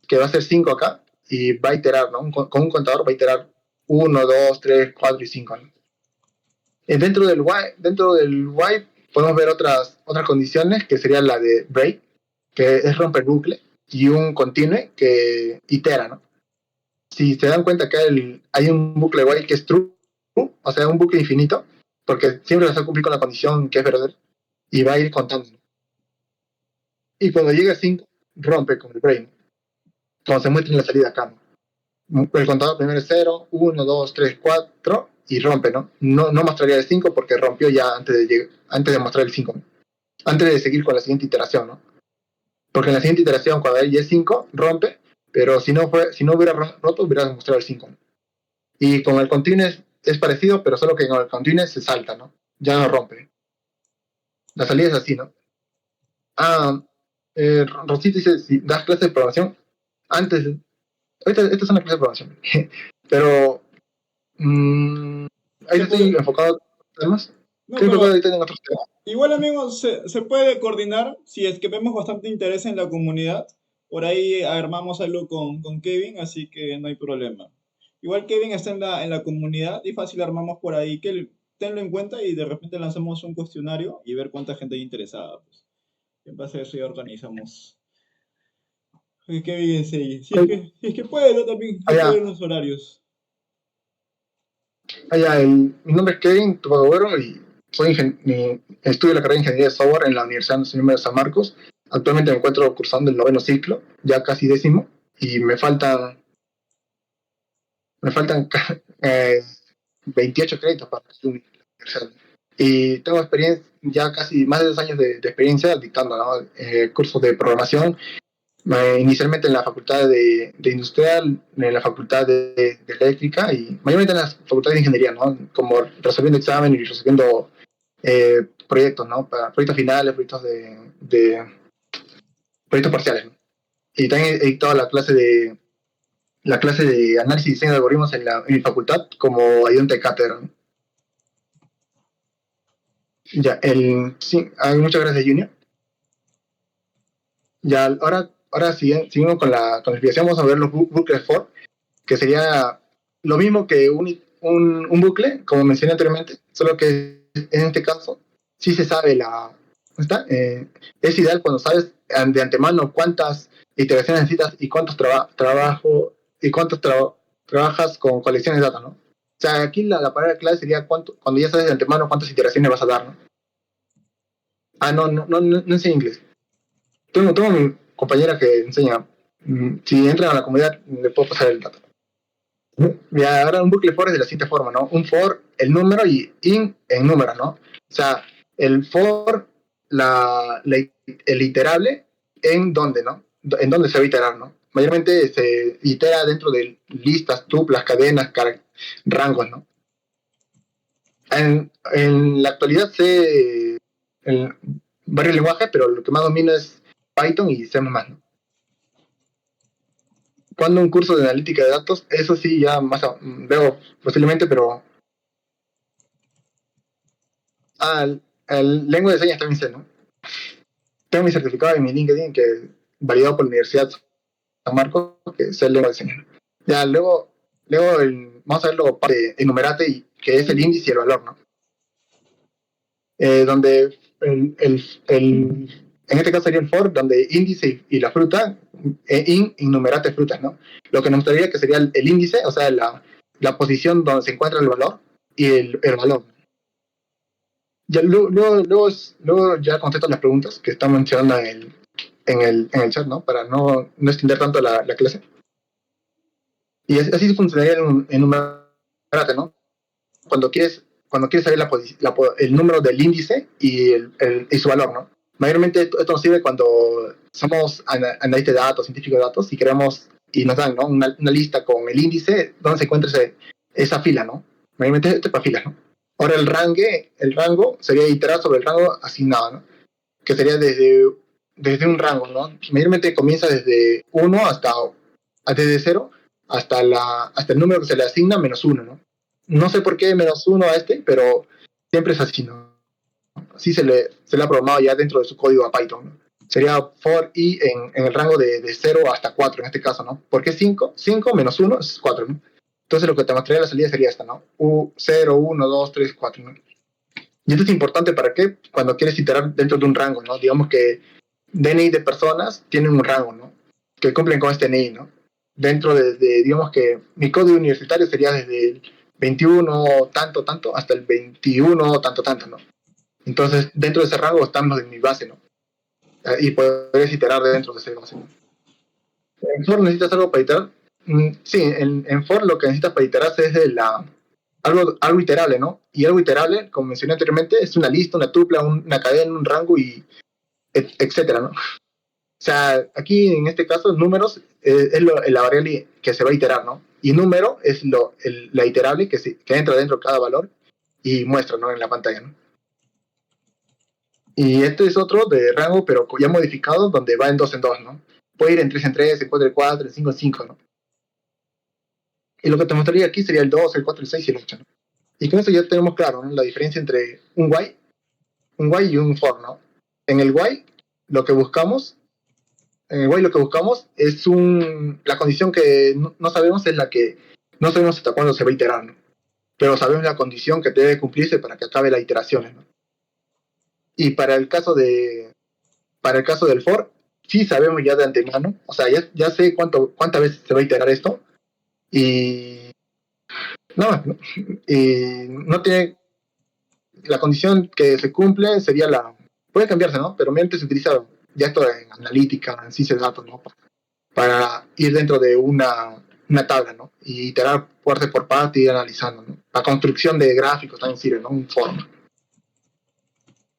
[SPEAKER 1] que va a ser 5 acá y va a iterar, ¿no? Con un contador va a iterar 1, 2, 3, 4 y 5, ¿no? Dentro del while podemos ver otras condiciones que sería la de break, que es romper bucle, y un continue que itera, ¿no? Si se dan cuenta que hay un bucle while que es true, o sea, un bucle infinito, porque siempre vas a cumplir con la condición que es verdadera y va a ir contando. Y cuando llega a 5, rompe con el break, como se muestra en la salida acá, ¿no? El contador primero es 0, 1, 2, 3, 4 y rompe, ¿no? No mostraría el 5 porque rompió ya antes de mostrar el 5, ¿no? Antes de seguir con la siguiente iteración, ¿no? Porque en la siguiente iteración, cuando hay 5, rompe, pero si no hubiera roto, hubiera mostrado el 5, ¿no? Y con el continue es parecido, pero solo que con el continue se salta, ¿no? Ya no rompe. La salida es así, ¿no? Rosita dice, si das clases de programación, antes, esta es una clase de programación, pero ahí estoy enfocado en temas.
[SPEAKER 3] No,
[SPEAKER 1] Estoy enfocado
[SPEAKER 3] pero
[SPEAKER 1] ahorita en otros temas.
[SPEAKER 3] igual, amigos, se puede coordinar si es que vemos bastante interés en la comunidad. Por ahí armamos algo con Kevin, así que no hay problema. Igual Kevin está en la comunidad y fácil armamos por ahí, que tenlo en cuenta y de repente lanzamos un cuestionario y ver cuánta gente hay interesada. Pues. En base a eso ya organizamos. Kevin, sí. Si es que puede, ¿no? También hay que
[SPEAKER 1] Allá,
[SPEAKER 3] ver los horarios.
[SPEAKER 1] mi nombre es Kevin Tupagüero y estudio la carrera de Ingeniería de Software en la Universidad Nacional de San Marcos. Actualmente me encuentro cursando el 9º ciclo, ya casi 10º, y me faltan 28 créditos para la universidad. Y tengo experiencia, ya casi más de 2 años de experiencia dictando, ¿no? Cursos de programación, inicialmente en la facultad de industrial, en la facultad de eléctrica y mayormente en las facultades de ingeniería, ¿no? Como resolviendo exámenes y resolviendo proyectos, ¿no? Para proyectos finales, proyectos parciales, ¿no? Y también he dictado la clase de análisis y diseño de algoritmos en mi facultad como ayudante de cátedra, ¿no? Ya, sí, muchas gracias, Junior. Ya, ahora seguimos con la explicación, vamos a ver los bucles for, que sería lo mismo que un bucle, como mencioné anteriormente, solo que en este caso sí se sabe ¿está? Es ideal cuando sabes de antemano cuántas iteraciones necesitas y cuántos trabajas con colecciones de datos, ¿no? O sea, aquí la palabra clave sería cuando ya sabes de antemano cuántas iteraciones vas a dar, ¿no? No enseño inglés. Tengo mi compañera que enseña. Si entran a la comunidad, le puedo pasar el dato. Y ahora un bucle for es de la siguiente forma, ¿no? Un for, el número y in en número, ¿no? O sea, el for, el iterable, ¿en dónde, no? En dónde se va a iterar, ¿no? Mayormente se itera dentro de listas, tuplas, cadenas, rangos, ¿no? En la actualidad sé varios lenguajes, pero lo que más domino es Python y C++, ¿no? Cuando un curso de analítica de datos, eso sí, ya más veo posiblemente, pero el lengua de señas también sé, ¿no? Tengo mi certificado en mi LinkedIn que validado por la Universidad San Marcos, que es el lengua de señas. Ya, luego vamos a ver luego parte de enumerate, que es el índice y el valor, ¿no? Donde en este caso sería el for, donde índice y la fruta, enumerate frutas, ¿no? Lo que nos traería que sería el índice, o sea, la posición donde se encuentra el valor y el valor. Ya, luego ya contesto las preguntas que están mencionando en el chat, ¿no? Para no extender tanto la clase. Y así funcionaría en enumerate, ¿no? Cuando quieres saber el número del índice y su valor, ¿no? Mayormente esto nos sirve cuando somos analistas de datos, científicos de datos, y queremos, y nos dan, ¿no? una lista con el índice donde se encuentra esa fila, ¿no? Mayormente esto es para filas, ¿no? Ahora el rango sería iterar sobre el rango asignado, ¿no? Que sería desde un rango, ¿no? Mayormente comienza desde 1 desde 0 hasta el número que se le asigna menos 1, ¿no? No sé por qué menos 1 a pero siempre es así, ¿no? Así se le ha programado ya dentro de su código a Python, ¿no? Sería for i en el rango de 0 hasta 4 en este caso, ¿no? ¿Por qué 5? 5 menos 1 es 4, ¿no? Entonces lo que te mostraría la salida sería esta, ¿no? 0, 1, 2, 3, 4, ¿no? Y esto es importante para qué? Cuando quieres iterar dentro de un rango, ¿no? Digamos que DNI de personas tienen un rango, ¿no? Que cumplen con este DNI, ¿no? Dentro digamos que mi código universitario sería desde el 21 tanto, hasta el 21 tanto, ¿no? Entonces, dentro de ese rango están los de mi base, ¿no? Y puedes iterar dentro de ese base, ¿no? ¿En for necesitas algo para iterar? Sí, en for lo que necesitas para iterar es algo iterable, ¿no? Y algo iterable, como mencioné anteriormente, es una lista, una tupla, una cadena, un rango y etcétera, ¿no? O sea, aquí en este caso, números es la variable que se va a iterar, ¿no? Y número es la iterable que entra dentro de cada valor y muestra, ¿no? En la pantalla, ¿no? Y este es otro de rango, pero ya modificado, donde va en 2 en 2, ¿no? Puede ir en 3 en 3, en 4 en 4, en 5 en 5, ¿no? Y lo que te mostraría aquí sería el 2, el 4, el 6 y el 8, ¿no? Y con eso ya tenemos claro, ¿no? La diferencia entre un while y un for, ¿no? En el while lo que buscamos es la condición que no sabemos, es la que no sabemos hasta cuándo se va a iterar, ¿no? Pero sabemos la condición que debe cumplirse para que acabe las iteraciones, ¿no? Y para el caso del for, sí sabemos ya de antemano, o sea, ya sé cuántas veces se va a iterar esto, y no, y no tiene, la condición que se cumple sería puede cambiarse, ¿no? Pero mientras se utiliza ya esto en analítica, en ciencia de datos, ¿no? Para ir dentro de una tabla, ¿no? Y iterar parte por parte y ir analizando, ¿no? La construcción de gráficos también sirve, ¿no? Un forma.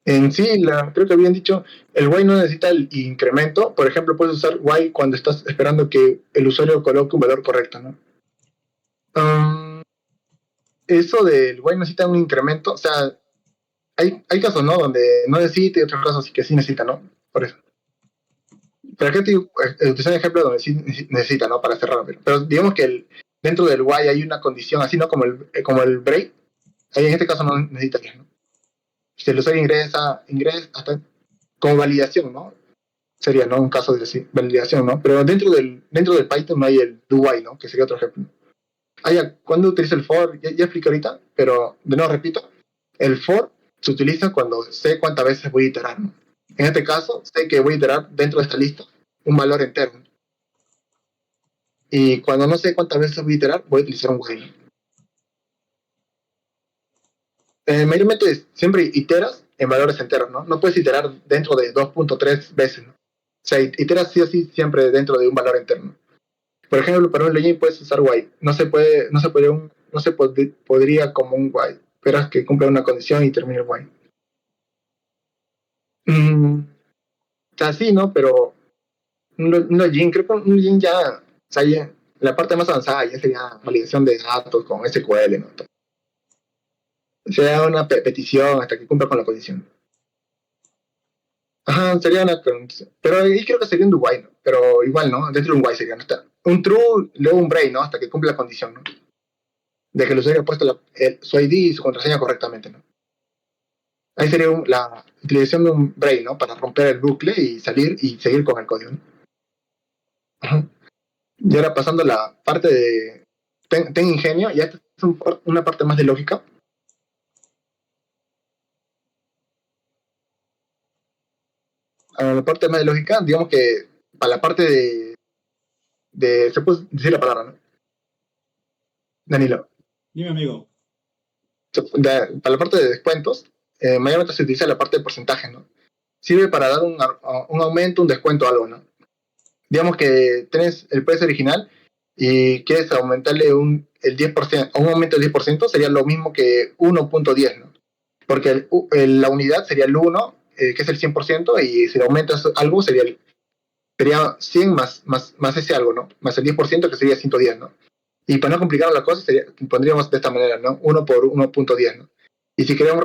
[SPEAKER 1] En sí, creo que habían dicho, el while no necesita el incremento. Por ejemplo, puedes usar while cuando estás esperando que el usuario coloque un valor correcto, ¿no? Eso del while necesita un incremento, o sea, hay casos, ¿no? Donde no necesita y otros casos que sí necesita, ¿no? Por eso. Pero aquí utilizar un ejemplo donde sí necesita, ¿no? Para cerrar. Pero digamos que dentro del while hay una condición así, ¿no? Como el break. Ahí en este caso no necesita, ¿no? Si el usuario ingresa hasta como validación, ¿no? Sería, ¿no? Un caso de validación, ¿no? Pero dentro del Python no hay el do while, ¿no? Que sería otro ejemplo. ¿Cuándo utilizo el for? Ya expliqué ahorita, pero de nuevo repito, el for se utiliza cuando sé cuántas veces voy a iterar, ¿no? En este caso, sé que voy a iterar dentro de esta lista un valor entero. Y cuando no sé cuántas veces voy a iterar, voy a utilizar un while. Mayormente siempre iteras en valores enteros, ¿no? No puedes iterar dentro de 2.3 veces, ¿no? O sea, iteras sí o sí siempre dentro de un valor entero, ¿no? Por ejemplo, para un login puedes usar while. Podría como un while. Esperas que cumpla una condición y termine el while. O sea, sí, ¿no? Pero un login, creo que un login ya, o sea, ya, la parte más avanzada ya sería validación de datos con SQL, ¿no? Sería una petición hasta que cumpla con la condición. Ajá, sería una condición. Pero ahí creo que sería un do while, ¿no? Pero igual, ¿no? Dentro de un while sería, ¿no? Un true, luego un break, ¿no? Hasta que cumpla la condición, ¿no? De que el usuario haya puesto su ID y su contraseña correctamente, ¿no? Ahí sería la utilización de un break, ¿no? Para romper el bucle y salir y seguir con el código, ¿no? Ajá. Y ahora pasando a la parte de ten ingenio, ya esta es una parte más de lógica. A la parte más de lógica, digamos que para la parte de se puede decir la palabra, ¿no? Danilo.
[SPEAKER 3] Dime, amigo.
[SPEAKER 1] Para la parte de descuentos, mayormente se utiliza la parte de porcentaje, ¿no? Sirve para dar un aumento, un descuento, algo, ¿no? Digamos que tienes el precio original y quieres aumentarle el 10%, un aumento del 10%, sería lo mismo que 1.10, ¿no? Porque la unidad sería el 1, que es el 100%, y si aumentas algo sería 100 más ese algo, ¿no? Más el 10%, que sería 110, ¿no? Y para no complicar la cosa, pondríamos de esta manera, ¿no? 1 por 1.10, ¿no? Y si queremos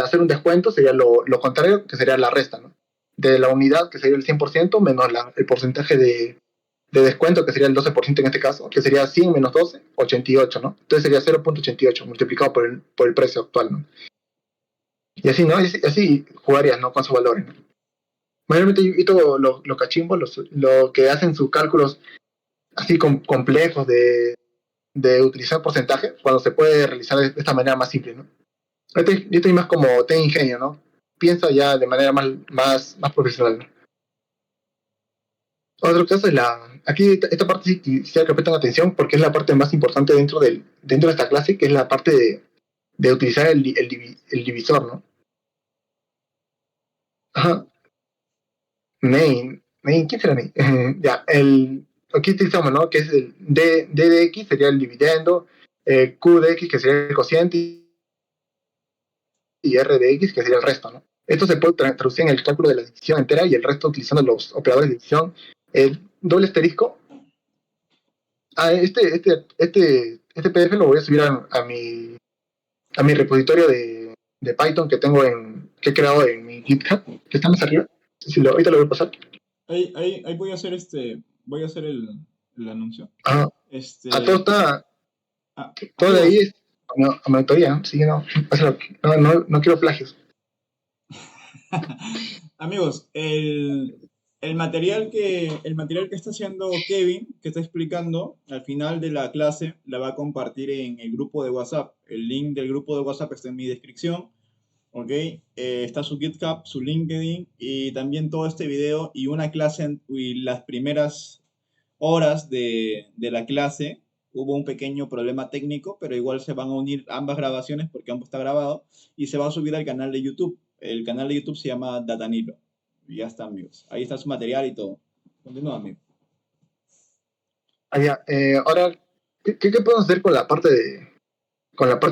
[SPEAKER 1] hacer un descuento, sería lo contrario, que sería la resta, ¿no? De la unidad, que sería el 100%, menos el porcentaje de descuento, que sería el 12% en este caso, que sería 100 menos 12, 88, ¿no? Entonces sería 0.88 multiplicado por el precio actual, ¿no? Y así, ¿no? Y así jugarías, ¿no? Con sus valores, ¿no? Mayormente yo todos los cachimbos, lo que hacen sus cálculos así complejos de utilizar porcentaje, cuando se puede realizar de esta manera más simple, ¿no? Yo estoy más como ten ingenio, ¿no? Piensa ya de manera más profesional, ¿no? Otro caso es aquí esta parte sí quisiera que presten atención porque es la parte más importante dentro de esta clase, que es la parte de utilizar el divisor, ¿no? Ajá. ¿Quién será main? Ya, aquí utilizamos, ¿no? Que es el D de X, sería el dividendo, Q de X, que sería el cociente, y R de X, que sería el resto, ¿no? Esto se puede traducir en el cálculo de la división entera y el resto utilizando los operadores de división. Doble asterisco. Este PDF lo voy a subir a mi repositorio de Python que he creado en mi GitHub, que está más arriba. Ahorita lo voy a pasar.
[SPEAKER 3] Ahí voy a hacer el anuncio.
[SPEAKER 1] Ajá. Todo está. Todo de ahí es a mi autoría, ¿no? Sí, no quiero plagios.
[SPEAKER 3] Amigos, el material que está haciendo Kevin, que está explicando, al final de la clase la va a compartir en el grupo de WhatsApp. El link del grupo de WhatsApp está en mi descripción. ¿Ok? Está su GitHub, su LinkedIn y también todo este video y una clase y las primeras horas de la clase hubo un pequeño problema técnico, pero igual se van a unir ambas grabaciones porque ambos está grabado y se va a subir al canal de YouTube. El canal de YouTube se llama Datanilo. Y ya está, amigos. Ahí está su material y todo. Continúa, amigo.
[SPEAKER 1] Ahora, ¿qué podemos hacer con la parte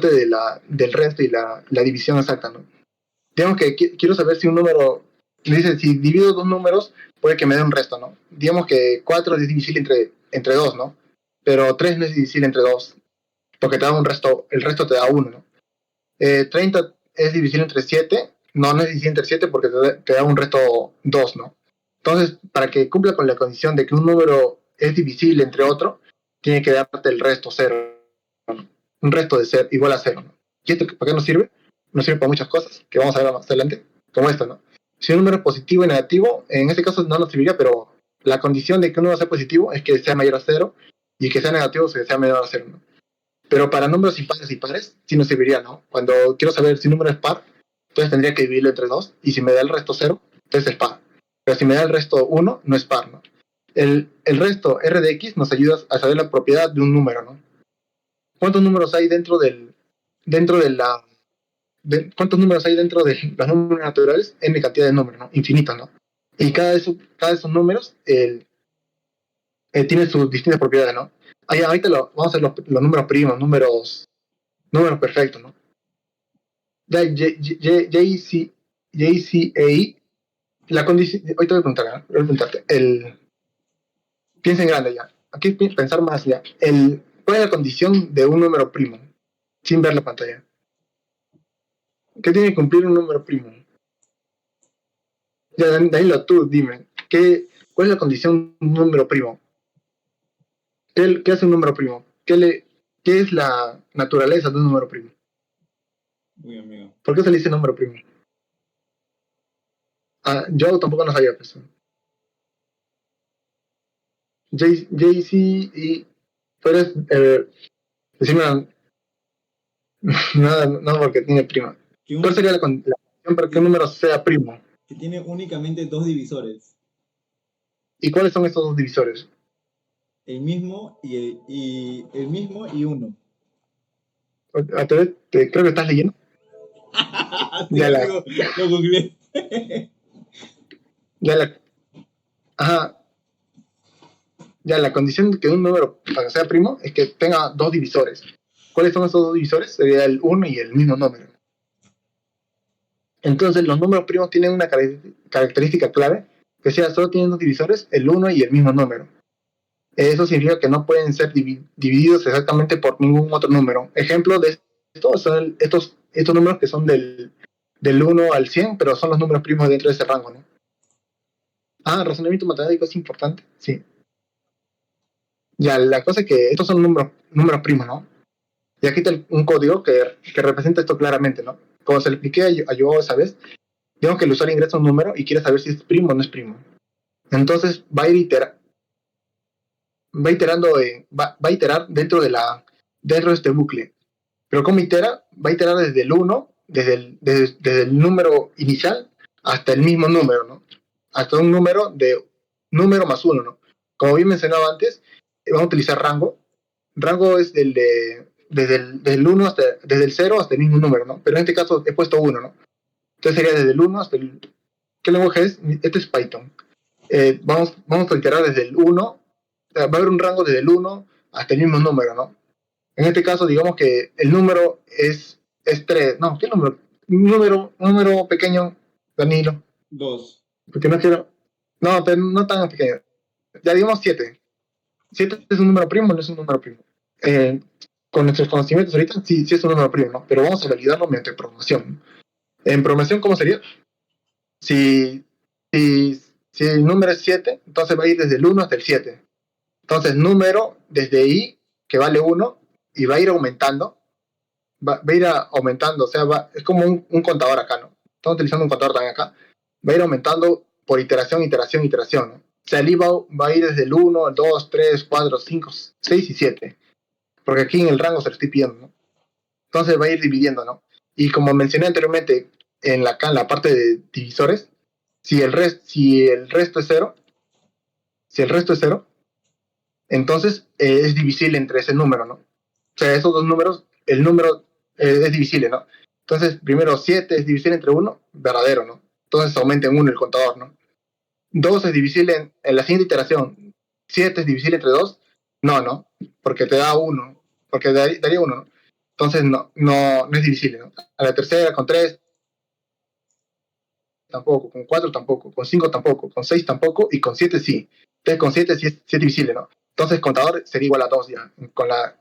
[SPEAKER 1] del resto y la división exacta, ¿no? Digamos que quiero saber si un número, me dice, si divido dos números, puede que me dé un resto, ¿no? Digamos que 4 es divisible entre 2, ¿no? Pero 3 no es divisible entre 2, porque te da un resto, el resto te da 1, ¿no? 30 es divisible entre 7, no es divisible entre 7 porque te da un resto 2, ¿no? Entonces, para que cumpla con la condición de que un número es divisible entre otro, tiene que darte el resto 0, ¿no? Un resto de 0 igual a 0, ¿no? ¿Y esto para qué nos sirve? Nos sirve para muchas cosas, que vamos a ver más adelante, como esto, ¿no? Si un número es positivo y negativo, en este caso no nos serviría, pero la condición de que un número sea positivo es que sea mayor a 0 y que sea negativo que sea menor a 0, ¿no? Pero para números impares y pares, sí nos serviría, ¿no? Cuando quiero saber si un número es par, entonces tendría que dividirlo entre 2, y si me da el resto 0, entonces es par. Pero si me da el resto 1, no es par, ¿no? El resto R de X nos ayuda a saber la propiedad de un número, ¿no? ¿Cuántos números hay dentro de la cuántos números hay dentro de los números naturales? N cantidad de números, ¿no? Infinitos, ¿no? Y cada de esos números tiene sus distintas propiedades, ¿no? Ahorita vamos a ver los números primos, números perfectos, ¿no? Ya JCAI, la condición, hoy te voy a preguntarte, piensa en grande ya, aquí pensar más ya, ¿cuál es la condición de un número primo? Sin ver la pantalla. ¿Qué tiene que cumplir un número primo? Ya, Danilo, tú dime, ¿cuál es la condición de un número primo? ¿Qué hace un número primo? ¿Qué es la naturaleza de un número primo?
[SPEAKER 3] Uy, amigo.
[SPEAKER 1] ¿Por qué se le dice número primo? Yo tampoco lo sabía, pues. JC y puedes decirme nada, no porque tiene prima. ¿Cuál sería la condición para que un número sea primo?
[SPEAKER 3] Que tiene únicamente 2 divisores.
[SPEAKER 1] ¿Y cuáles son estos 2 divisores?
[SPEAKER 3] El mismo y 1.
[SPEAKER 1] Creo que estás leyendo.
[SPEAKER 3] Sí, amigo, lo googleé.
[SPEAKER 1] Ajá. Ya, la condición de que un número para que sea primo es que tenga 2 divisores. ¿Cuáles son esos 2 divisores? Sería el 1 y el mismo número. Entonces, los números primos tienen una característica clave, que sea, solo tienen 2 divisores, el 1 y el mismo número. Eso significa que no pueden ser divididos exactamente por ningún otro número. Ejemplo de esto son estos números que son del 1 al 100, pero son los números primos dentro de ese rango, ¿no? Razonamiento matemático es importante, sí. Ya, la cosa es que estos son números primos, ¿no? Y aquí está un código que representa esto claramente, ¿no? Como se le expliqué a Joao esa vez, digamos que el usuario ingresa un número y quiere saber si es primo o no es primo. Entonces va a iterar dentro de este bucle. Pero ¿cómo itera? Va a iterar desde el 1, desde el número inicial hasta el mismo número, ¿no? Hasta un número más 1, ¿no? Como bien mencionaba antes, vamos a utilizar rango. Rango es desde el 0 hasta el mismo número, ¿no? Pero en este caso he puesto 1, ¿no? Entonces sería desde el 1 hasta el... ¿Qué lenguaje es? Este es Python. Vamos a iterar desde el 1, va a haber un rango desde el 1 hasta el mismo número, ¿no? En este caso, digamos que el número es 3. No, ¿qué número? Un número pequeño, Danilo.
[SPEAKER 3] 2.
[SPEAKER 1] Porque no quiero... No, pero no tan pequeño. Ya digamos 7. 7 es un número primo, no es un número primo. Con nuestros conocimientos ahorita sí es un número primo, ¿no? Pero vamos a validarlo mediante programación. En programación, ¿cómo sería? Si el número es 7, entonces va a ir desde el 1 hasta el 7. Entonces, número desde i, que vale 1, y va a ir aumentando. Va a ir aumentando, o sea, es como un contador acá, ¿no? Estamos utilizando un contador también acá. Va a ir aumentando por iteración, ¿no? O sea, el i va a ir desde el 1, el 2, 3, 4, 5, 6 y 7. Porque aquí en el rango se lo estoy pidiendo, ¿no? Entonces va a ir dividiendo, ¿no? Y como mencioné anteriormente, en la parte de divisores, si el resto es 0, entonces es divisible entre ese número, ¿no? O sea, esos dos números, el número es divisible, ¿no? Entonces, primero 7 es divisible entre 1, verdadero, ¿no? Entonces aumenta en 1 el contador, ¿no? 2 es divisible en la siguiente iteración. 7 es divisible entre 2, no, porque te da 1, porque daría 1, ¿no? Entonces no es divisible, ¿no? A la tercera, con 3 tampoco, con 4 tampoco, con 5 tampoco, con 6 tampoco, y con 7 sí. Entonces con 7 sí es divisible, ¿no? Entonces el contador sería igual a 2 ya,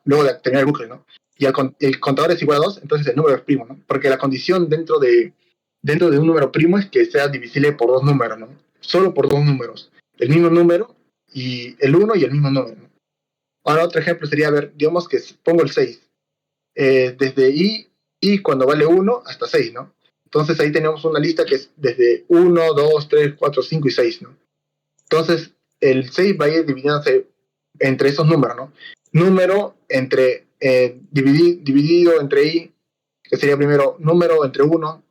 [SPEAKER 1] luego de terminar el bucle, ¿no? Y el contador es igual a 2, entonces el número es primo, ¿no? Porque la condición dentro de un número primo es que sea divisible por 2 números, ¿no? Solo por 2 números. El mismo número y el 1 y el mismo número, ¿no? Ahora otro ejemplo sería, digamos que pongo el 6. Desde i cuando vale 1 hasta 6, ¿no? Entonces ahí tenemos una lista que es desde 1, 2, 3, 4, 5 y 6, ¿no? Entonces el 6 va a ir dividiéndose entre esos números, ¿no? Número entre dividido entre i, que sería primero número entre 1,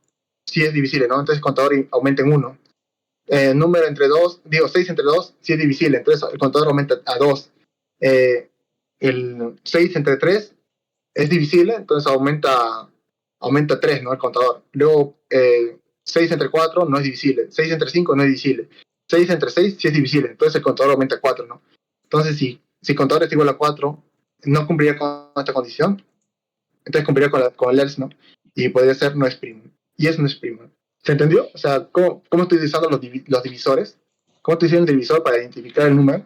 [SPEAKER 1] si es divisible, ¿no? Entonces el contador aumenta en 1. Número entre 2, 6 entre 2, si es divisible, entonces el contador aumenta a 2. El 6 entre 3 es divisible, entonces aumenta 3, ¿no? El contador. Luego, 6 entre 4 no es divisible, 6 entre 5 no es divisible, 6 entre 6 sí es divisible, entonces el contador aumenta a 4, ¿no? Entonces, si el contador es igual a 4, no cumpliría con esta condición, entonces cumpliría con el else, ¿no? Y podría ser no es primo. Y eso no es primo. ¿Se entendió? O sea, ¿cómo estoy utilizando los divisores? ¿Cómo estoy usando el divisor para identificar el número?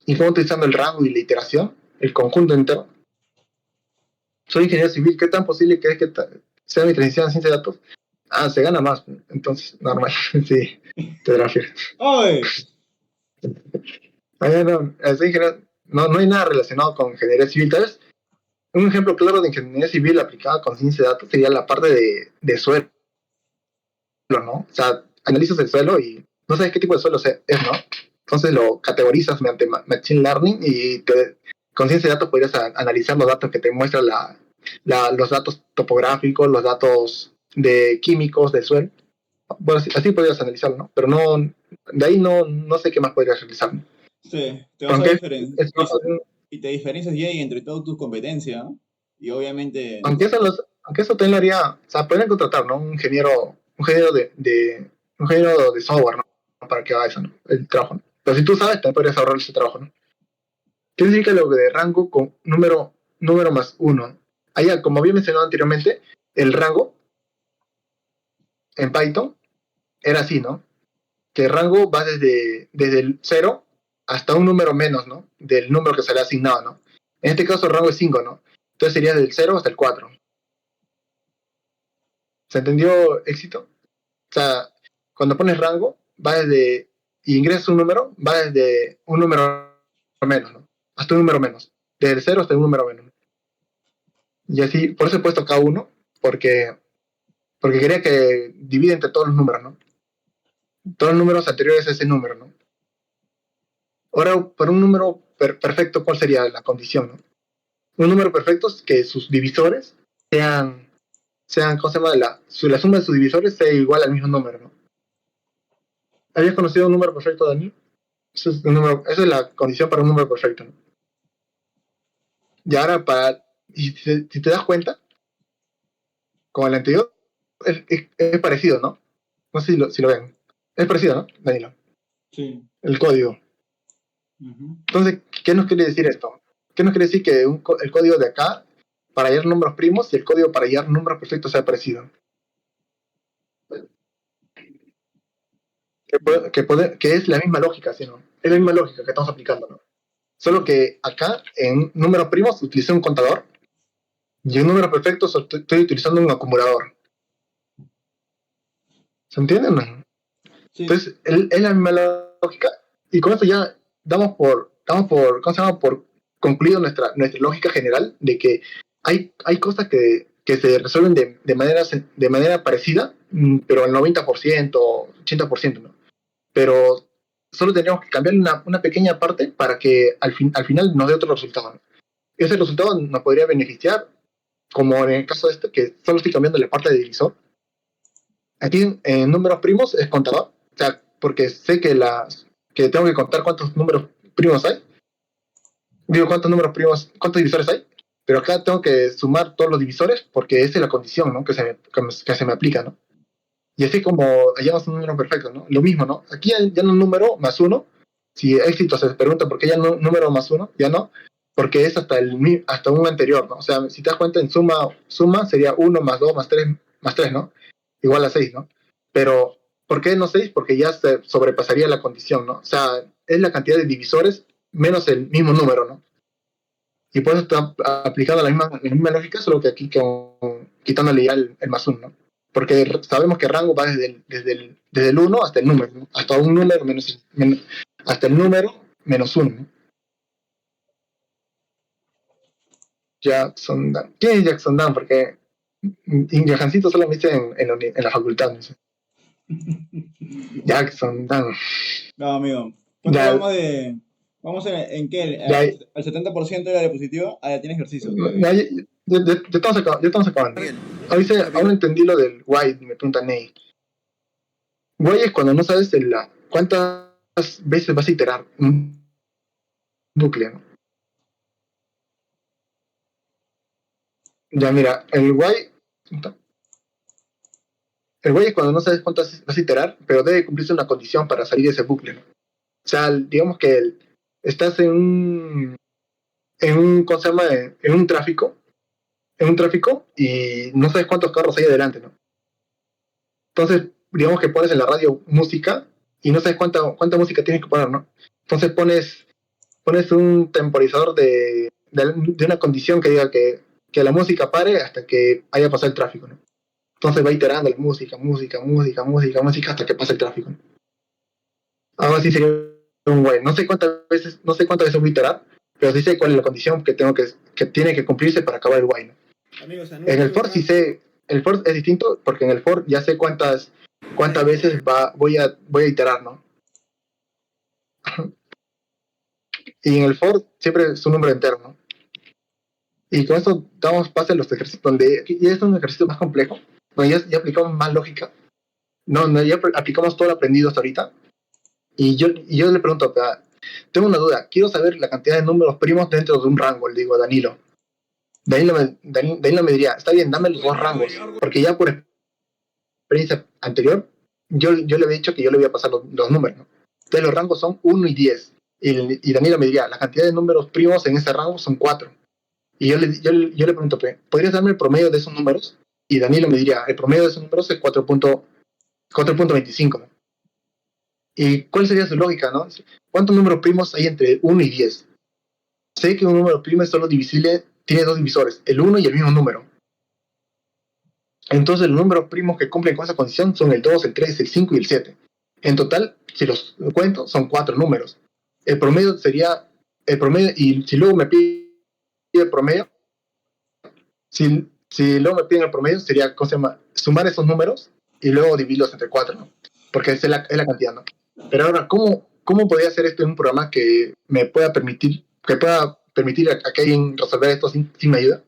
[SPEAKER 1] ¿Y cómo estoy utilizando el rango y la iteración? El conjunto entero. Soy ingeniero civil, ¿qué tan posible que es que sea mi transición a ciencia de datos? Se gana más, entonces, normal, sí, te refieres.
[SPEAKER 3] ¡Ay!
[SPEAKER 1] No hay nada relacionado con ingeniería civil. Tal vez un ejemplo claro de ingeniería civil aplicada con ciencia de datos sería la parte de suelo, ¿no? O sea, analizas el suelo y no sabes qué tipo de suelo es, ¿no? Entonces lo categorizas mediante machine learning y con ciencia de datos podrías analizar los datos que te muestran los datos topográficos, los datos de químicos del suelo. Bueno, así podrías analizarlo, ¿no? Pero no, de ahí no sé qué más podrías realizar.
[SPEAKER 3] Sí, te vas a
[SPEAKER 1] Aunque,
[SPEAKER 3] diferenciar. Y te diferencias ya entre todas tus competencias, ¿no? Y obviamente.
[SPEAKER 1] aunque eso también lo haría, o sea, podrían contratar, ¿no? Un ingeniero de software, ¿no? Para que haga eso, ¿no? El trabajo, ¿no? Pero si tú sabes, también podrías ahorrar ese trabajo, ¿no? ¿Qué significa lo de rango con número más 1? Allá, como había mencionado anteriormente, el rango en Python era así, ¿no? Que el rango va desde el 0 hasta un número menos, ¿no? Del número que se le ha asignado, ¿no? En este caso el rango es 5, ¿no? Entonces sería del 0 hasta el 4. ¿Se entendió, éxito? O sea, cuando pones rango, y ingresas un número, va desde un número menos, ¿no? Hasta un número menos. Desde el 0 hasta un número menos. Y así, por eso he puesto K1, porque quería que divide entre todos los números, ¿no? Todos los números anteriores a ese número, ¿no? Ahora, para un número perfecto, ¿cuál sería la condición, no? Un número perfecto es que sus divisores sean ¿cómo se llama? La suma de sus divisores sea igual al mismo número, ¿no? ¿Habías conocido un número perfecto, Dani? Esa es la condición para un número perfecto, ¿no? Y ahora, si te das cuenta, con el anterior, es parecido, ¿no? No sé si lo ven. Es parecido, ¿no, Danilo?
[SPEAKER 3] Sí.
[SPEAKER 1] El código. Entonces, ¿qué nos quiere decir esto? ¿Qué nos quiere decir que el código de acá, para hallar números primos, y el código para hallar números perfectos sea parecido? Que es la misma lógica, ¿sí, no? Es la misma lógica que estamos aplicando, ¿no? Solo que acá, en números primos, utilicé un contador, y en números perfectos estoy utilizando un acumulador. ¿Se entiende o no?
[SPEAKER 3] Sí.
[SPEAKER 1] Entonces, es la misma lógica, y con esto ya damos por ¿cómo se llama? Por concluido nuestra lógica general de que hay cosas que se resuelven de manera parecida, pero al 90%, 80%, ¿no? Pero solo tendríamos que cambiar una pequeña parte para que al final nos dé otro resultado, ¿no? Ese resultado nos podría beneficiar, como en el caso de este, que solo estoy cambiando la parte de divisor. Aquí en números primos es contador, o sea, porque sé que tengo que contar cuántos números primos hay. Digo, cuántos divisores hay, pero acá tengo que sumar todos los divisores porque esa es la condición, ¿no? que se me aplica, ¿no? Y así como hallamos un número perfecto, ¿no? Lo mismo, ¿no? Aquí ya no un número más 1. Si éxito se pregunta por qué ya no número más 1, ya no, porque es hasta un anterior, ¿no? O sea, si te das cuenta, en suma sería 1 más 2 más 3, ¿no? Igual a 6, ¿no? Pero, ¿por qué no 6? Porque ya se sobrepasaría la condición, ¿no? O sea, es la cantidad de divisores menos el mismo número, ¿no? Y por eso está aplicada la misma lógica, solo que aquí quitándole ya el más 1, ¿no? Porque sabemos que rango va desde el 1 hasta el número, ¿no? Hasta un número hasta el número menos 1, ¿no? Jackson Dan. ¿Quién es Jackson Dan? Porque Johancito solo me dice en la facultad, ¿no? Jackson Dan.
[SPEAKER 3] No, amigo. ¿Cuánto
[SPEAKER 1] Ya,
[SPEAKER 3] hablamos de Vamos en qué,
[SPEAKER 1] Ya,
[SPEAKER 3] al 70% de la diapositiva, ya tiene ejercicio todavía.
[SPEAKER 1] ya estamos acabando. Aún no entendí lo del why, me pregunta Ney. Why es cuando no sabes cuántas veces vas a iterar un bucle, ¿no? Ya, mira, el why es cuando no sabes cuántas vas a iterar, pero debe cumplirse una condición para salir de ese bucle, ¿no? O sea, digamos que estás ¿cómo se llama? En un tráfico y no sabes cuántos carros hay adelante, ¿no? Entonces, digamos que pones en la radio música y no sabes cuánta música tienes que poner, ¿no? Entonces pones un temporizador de una condición que diga que la música pare hasta que haya pasado el tráfico, ¿no? Entonces va iterando la música hasta que pase el tráfico, ¿no? Ahora sí sería un güey. No sé cuántas veces voy a iterar, pero sí sé cuál es la condición que tiene que cumplirse para acabar el while, ¿no?
[SPEAKER 3] Amigos,
[SPEAKER 1] En el for sí sé, el for es distinto porque en el for ya sé cuántas veces voy a iterar, ¿no? Y en el for siempre es un número entero, ¿no? Y con esto damos paso a los ejercicios donde ya es un ejercicio más complejo, donde ya aplicamos más lógica, no, ya aplicamos todo lo aprendido hasta ahorita. Y yo le pregunto, tengo una duda, quiero saber la cantidad de números primos dentro de un rango, le digo a Danilo. Danilo me diría, está bien, dame los dos rangos, porque ya por experiencia anterior, yo le había dicho que yo le voy a pasar los números, ¿no? Entonces los rangos son 1 y 10. Y Danilo me diría, la cantidad de números primos en ese rango son 4. Y yo le pregunto, ¿podrías darme el promedio de esos números? Y Danilo me diría, el promedio de esos números es 4.25, ¿no? ¿Y cuál sería su lógica, no? ¿Cuántos números primos hay entre 1 y 10? Sé que un número primo es solo divisible, tiene dos divisores, el 1 y el mismo número. Entonces los números primos que cumplen con esa condición son el 2, el 3, el 5 y el 7. En total, si los cuento, son 4 números. El promedio sería el promedio, y si luego me pide el promedio, si luego me piden el promedio, sería, ¿cómo se llama? Sumar esos números y luego dividirlos entre 4, ¿no? Porque es la cantidad, ¿no? Pero ahora, ¿cómo podría hacer esto en un programa que pueda permitir a que alguien resolver esto sin mi ayuda?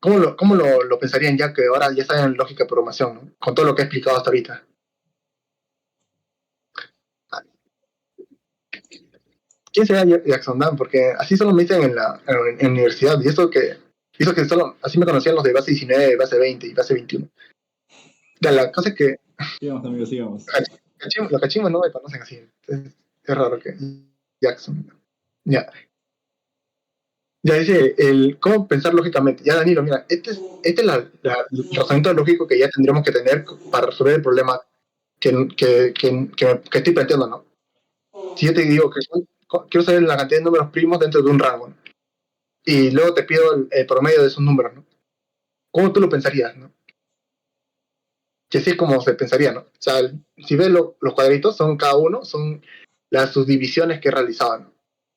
[SPEAKER 1] ¿Cómo lo pensarían ya que ahora ya saben lógica de programación, ¿no? Con todo lo que he explicado hasta ahorita? ¿Quién será Jackson Dan? Porque así solo me dicen en la universidad, y eso que solo, así me conocían los de base 19, base 20 y base 21. Ya, la cosa es que
[SPEAKER 3] Sigamos, amigos, sigamos.
[SPEAKER 1] los cachimbos no me conocen así. Es raro que Jackson. Ya. Ya dice, ¿cómo pensar lógicamente? Ya, Danilo, mira, este es el razonamiento lógico que ya tendríamos que tener para resolver el problema que estoy planteando, ¿no? Si yo te digo que quiero saber la cantidad de números primos dentro de un rango, ¿no? Y luego te pido el promedio de esos números, ¿no? ¿Cómo tú lo pensarías, no? Que así es como se pensaría, ¿no? O sea, si ves los cuadritos, cada uno son las subdivisiones que he realizado, ¿no?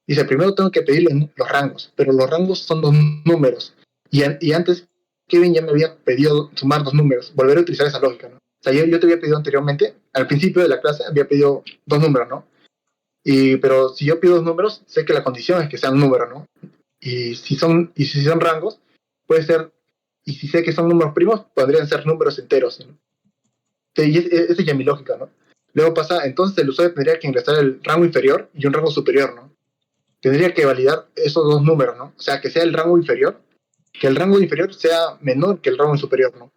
[SPEAKER 1] Dice, primero tengo que pedirle los rangos, pero los rangos son dos números. Y antes, Kevin ya me había pedido sumar dos números, volver a utilizar esa lógica, ¿no? O sea, yo te había pedido anteriormente, al principio de la clase, había pedido dos números, ¿no? Pero si yo pido dos números, sé que la condición es que sean números, ¿no? Y si son rangos, puede ser, y si sé que son números primos, podrían ser números enteros, ¿no? Y esa es ya mi lógica, ¿no? Luego pasa, entonces el usuario tendría que ingresar el rango inferior y un rango superior, ¿no? Tendría que validar esos dos números, ¿no? O sea, que sea el rango inferior, que el rango inferior sea menor que el rango superior, ¿no?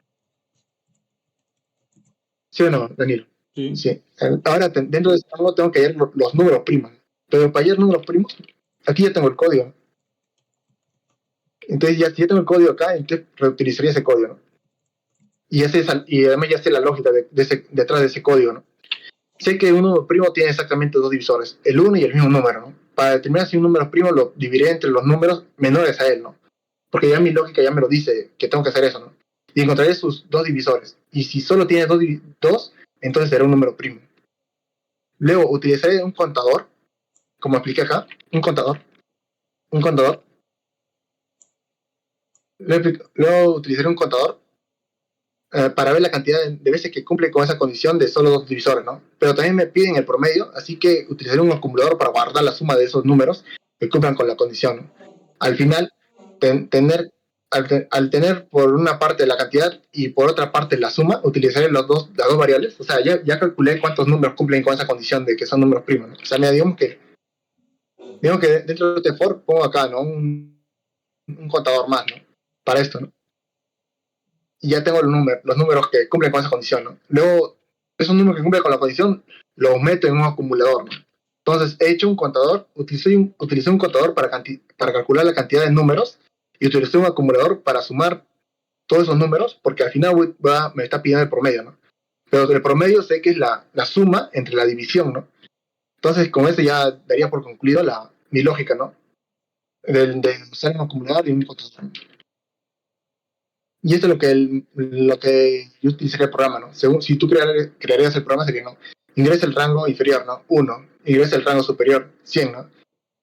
[SPEAKER 1] ¿Sí o no, Danilo?
[SPEAKER 3] Sí.
[SPEAKER 1] Sí. Ahora, dentro de ese rango tengo que hallar los números primos. Pero para hallar números primos, aquí ya tengo el código. Entonces, si ya tengo el código acá, entonces reutilizaría ese código, ¿no? Y además ya sé la lógica detrás de ese código, ¿no? Sé que un número primo tiene exactamente dos divisores, el 1 y el mismo número, ¿no? Para determinar si un número es primo, lo dividiré entre los números menores a él, ¿no? Porque ya mi lógica ya me lo dice que tengo que hacer eso, ¿no? Y encontraré sus dos divisores. Y si solo tiene dos, entonces será un número primo. Luego utilizaré un contador, como expliqué acá, un contador. Luego utilizaré un contador para ver la cantidad de veces que cumple con esa condición de solo 2 divisores, ¿no? Pero también me piden el promedio, así que utilizaré un acumulador para guardar la suma de esos números que cumplan con la condición, ¿no? Al final, tener, al tener por una parte la cantidad y por otra parte la suma, utilizaré las dos variables. O sea, ya calculé cuántos números cumplen con esa condición de que son números primos, ¿no? O sea, digamos que dentro de este for pongo acá, ¿no? Un contador más, ¿no? Para esto, ¿no? Y ya tengo los números que cumplen con esa condición, ¿no? Luego, esos números que cumplen con la condición los meto en un acumulador, ¿no? Entonces, he hecho un contador, utilicé un contador para calcular la cantidad de números y utilicé un acumulador para sumar todos esos números, porque al final me está pidiendo el promedio, ¿no? Pero el promedio sé que es la suma entre la división, ¿no? Entonces, con eso ya daría por concluido mi lógica, ¿no? De usar un acumulador y un contador. Y esto es lo que yo utilizaría el programa, ¿no? Según, si tú crearías el programa, sería, ¿no? Ingresa el rango inferior, ¿no? 1. Ingresa el rango superior, 100, ¿no?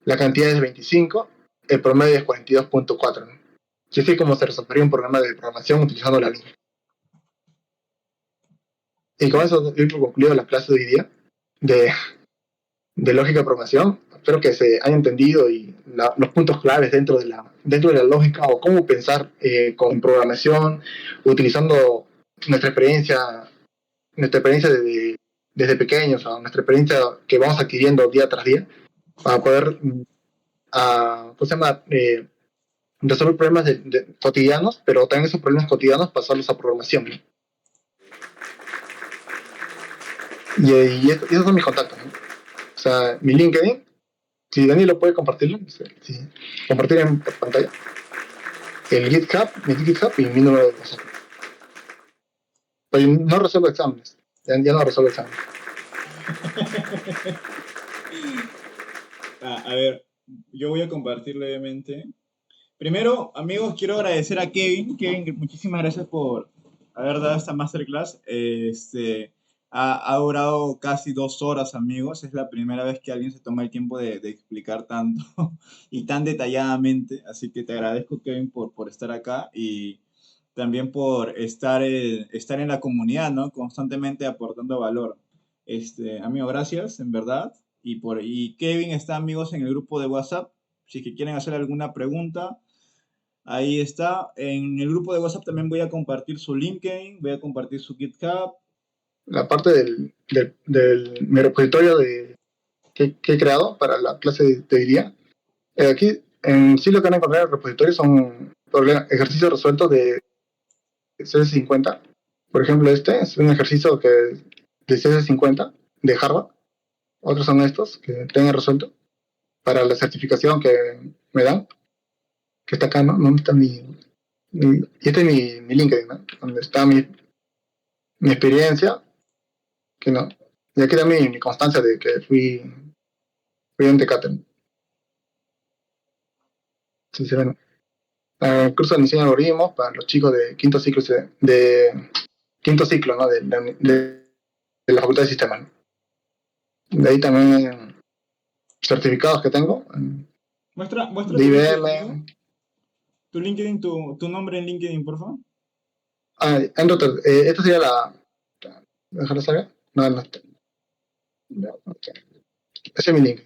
[SPEAKER 1] La cantidad es 25, el promedio es 42.4, ¿no? Y así es como se resolvería un programa de programación utilizando la línea. Y con eso doy por concluido la clase de hoy día de lógica de programación. Espero que se haya entendido y los puntos claves dentro de la lógica o cómo pensar con programación, utilizando nuestra experiencia desde pequeños, o nuestra experiencia que vamos adquiriendo día tras día, para poder ¿cómo se llama? Resolver problemas cotidianos, pero también esos problemas cotidianos pasarlos a programación, ¿no? Y esos son mis contactos, ¿no? O sea, mi LinkedIn, si Daniel lo puede compartirlo, sí, compartir en pantalla. Mi GitHub y mi número de WhatsApp. Pero no resuelvo exámenes. Ya no resuelvo exámenes.
[SPEAKER 3] A ver, yo voy a compartir levemente. Primero, amigos, quiero agradecer a Kevin. Kevin, muchísimas gracias por haber dado esta masterclass. Ha durado casi 2 horas, amigos. Es la primera vez que alguien se toma el tiempo de explicar tanto y tan detalladamente. Así que te agradezco, Kevin, por estar acá y también por estar en la comunidad, ¿no? Constantemente aportando valor. Amigo, gracias, en verdad. Y Kevin está, amigos, en el grupo de WhatsApp. Si es que quieren hacer alguna pregunta, ahí está. En el grupo de WhatsApp también voy a compartir su LinkedIn, voy a compartir su GitHub.
[SPEAKER 1] La parte mi repositorio que he creado para la clase de hoy día. Aquí en sí lo que van a encontrar en el repositorio son ejercicios resueltos de CS50. Por ejemplo, este es un ejercicio de CS50 de Harvard. Otros son estos que tengo resuelto para la certificación que me dan, que está acá, ¿no? ¿Dónde está y este es mi LinkedIn, ¿no? Donde está mi experiencia, que no. Y aquí también mi constancia de que fui en Decatur. Sí, se ven. Curso de diseño de algoritmos para los chicos de quinto ciclo, ¿no? De la Facultad de Sistemas, ¿no? De ahí también certificados que tengo
[SPEAKER 3] Muestra
[SPEAKER 1] de
[SPEAKER 3] tu
[SPEAKER 1] IBM.
[SPEAKER 3] LinkedIn, tu nombre en LinkedIn, por favor.
[SPEAKER 1] Esta sería ¿Dejarlo saber? No, no. Ese es mi link.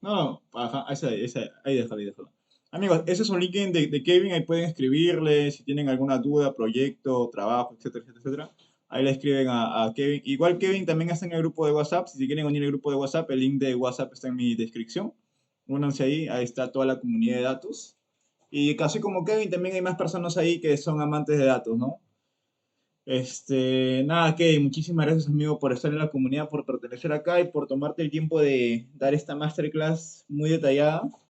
[SPEAKER 3] No, ajá, ahí déjalo. Amigos, ese es un LinkedIn de Kevin, ahí pueden escribirle si tienen alguna duda, proyecto, trabajo, etcétera, etcétera, etcétera. Ahí le escriben a Kevin. Igual Kevin también está en el grupo de WhatsApp. Si se quieren unir al grupo de WhatsApp, el link de WhatsApp está en mi descripción. Únanse ahí está toda la comunidad de datos. Y casi como Kevin, también hay más personas ahí que son amantes de datos, ¿no? Nada, Kevin, muchísimas gracias, amigo, por estar en la comunidad, por pertenecer acá y por tomarte el tiempo de dar esta masterclass muy detallada.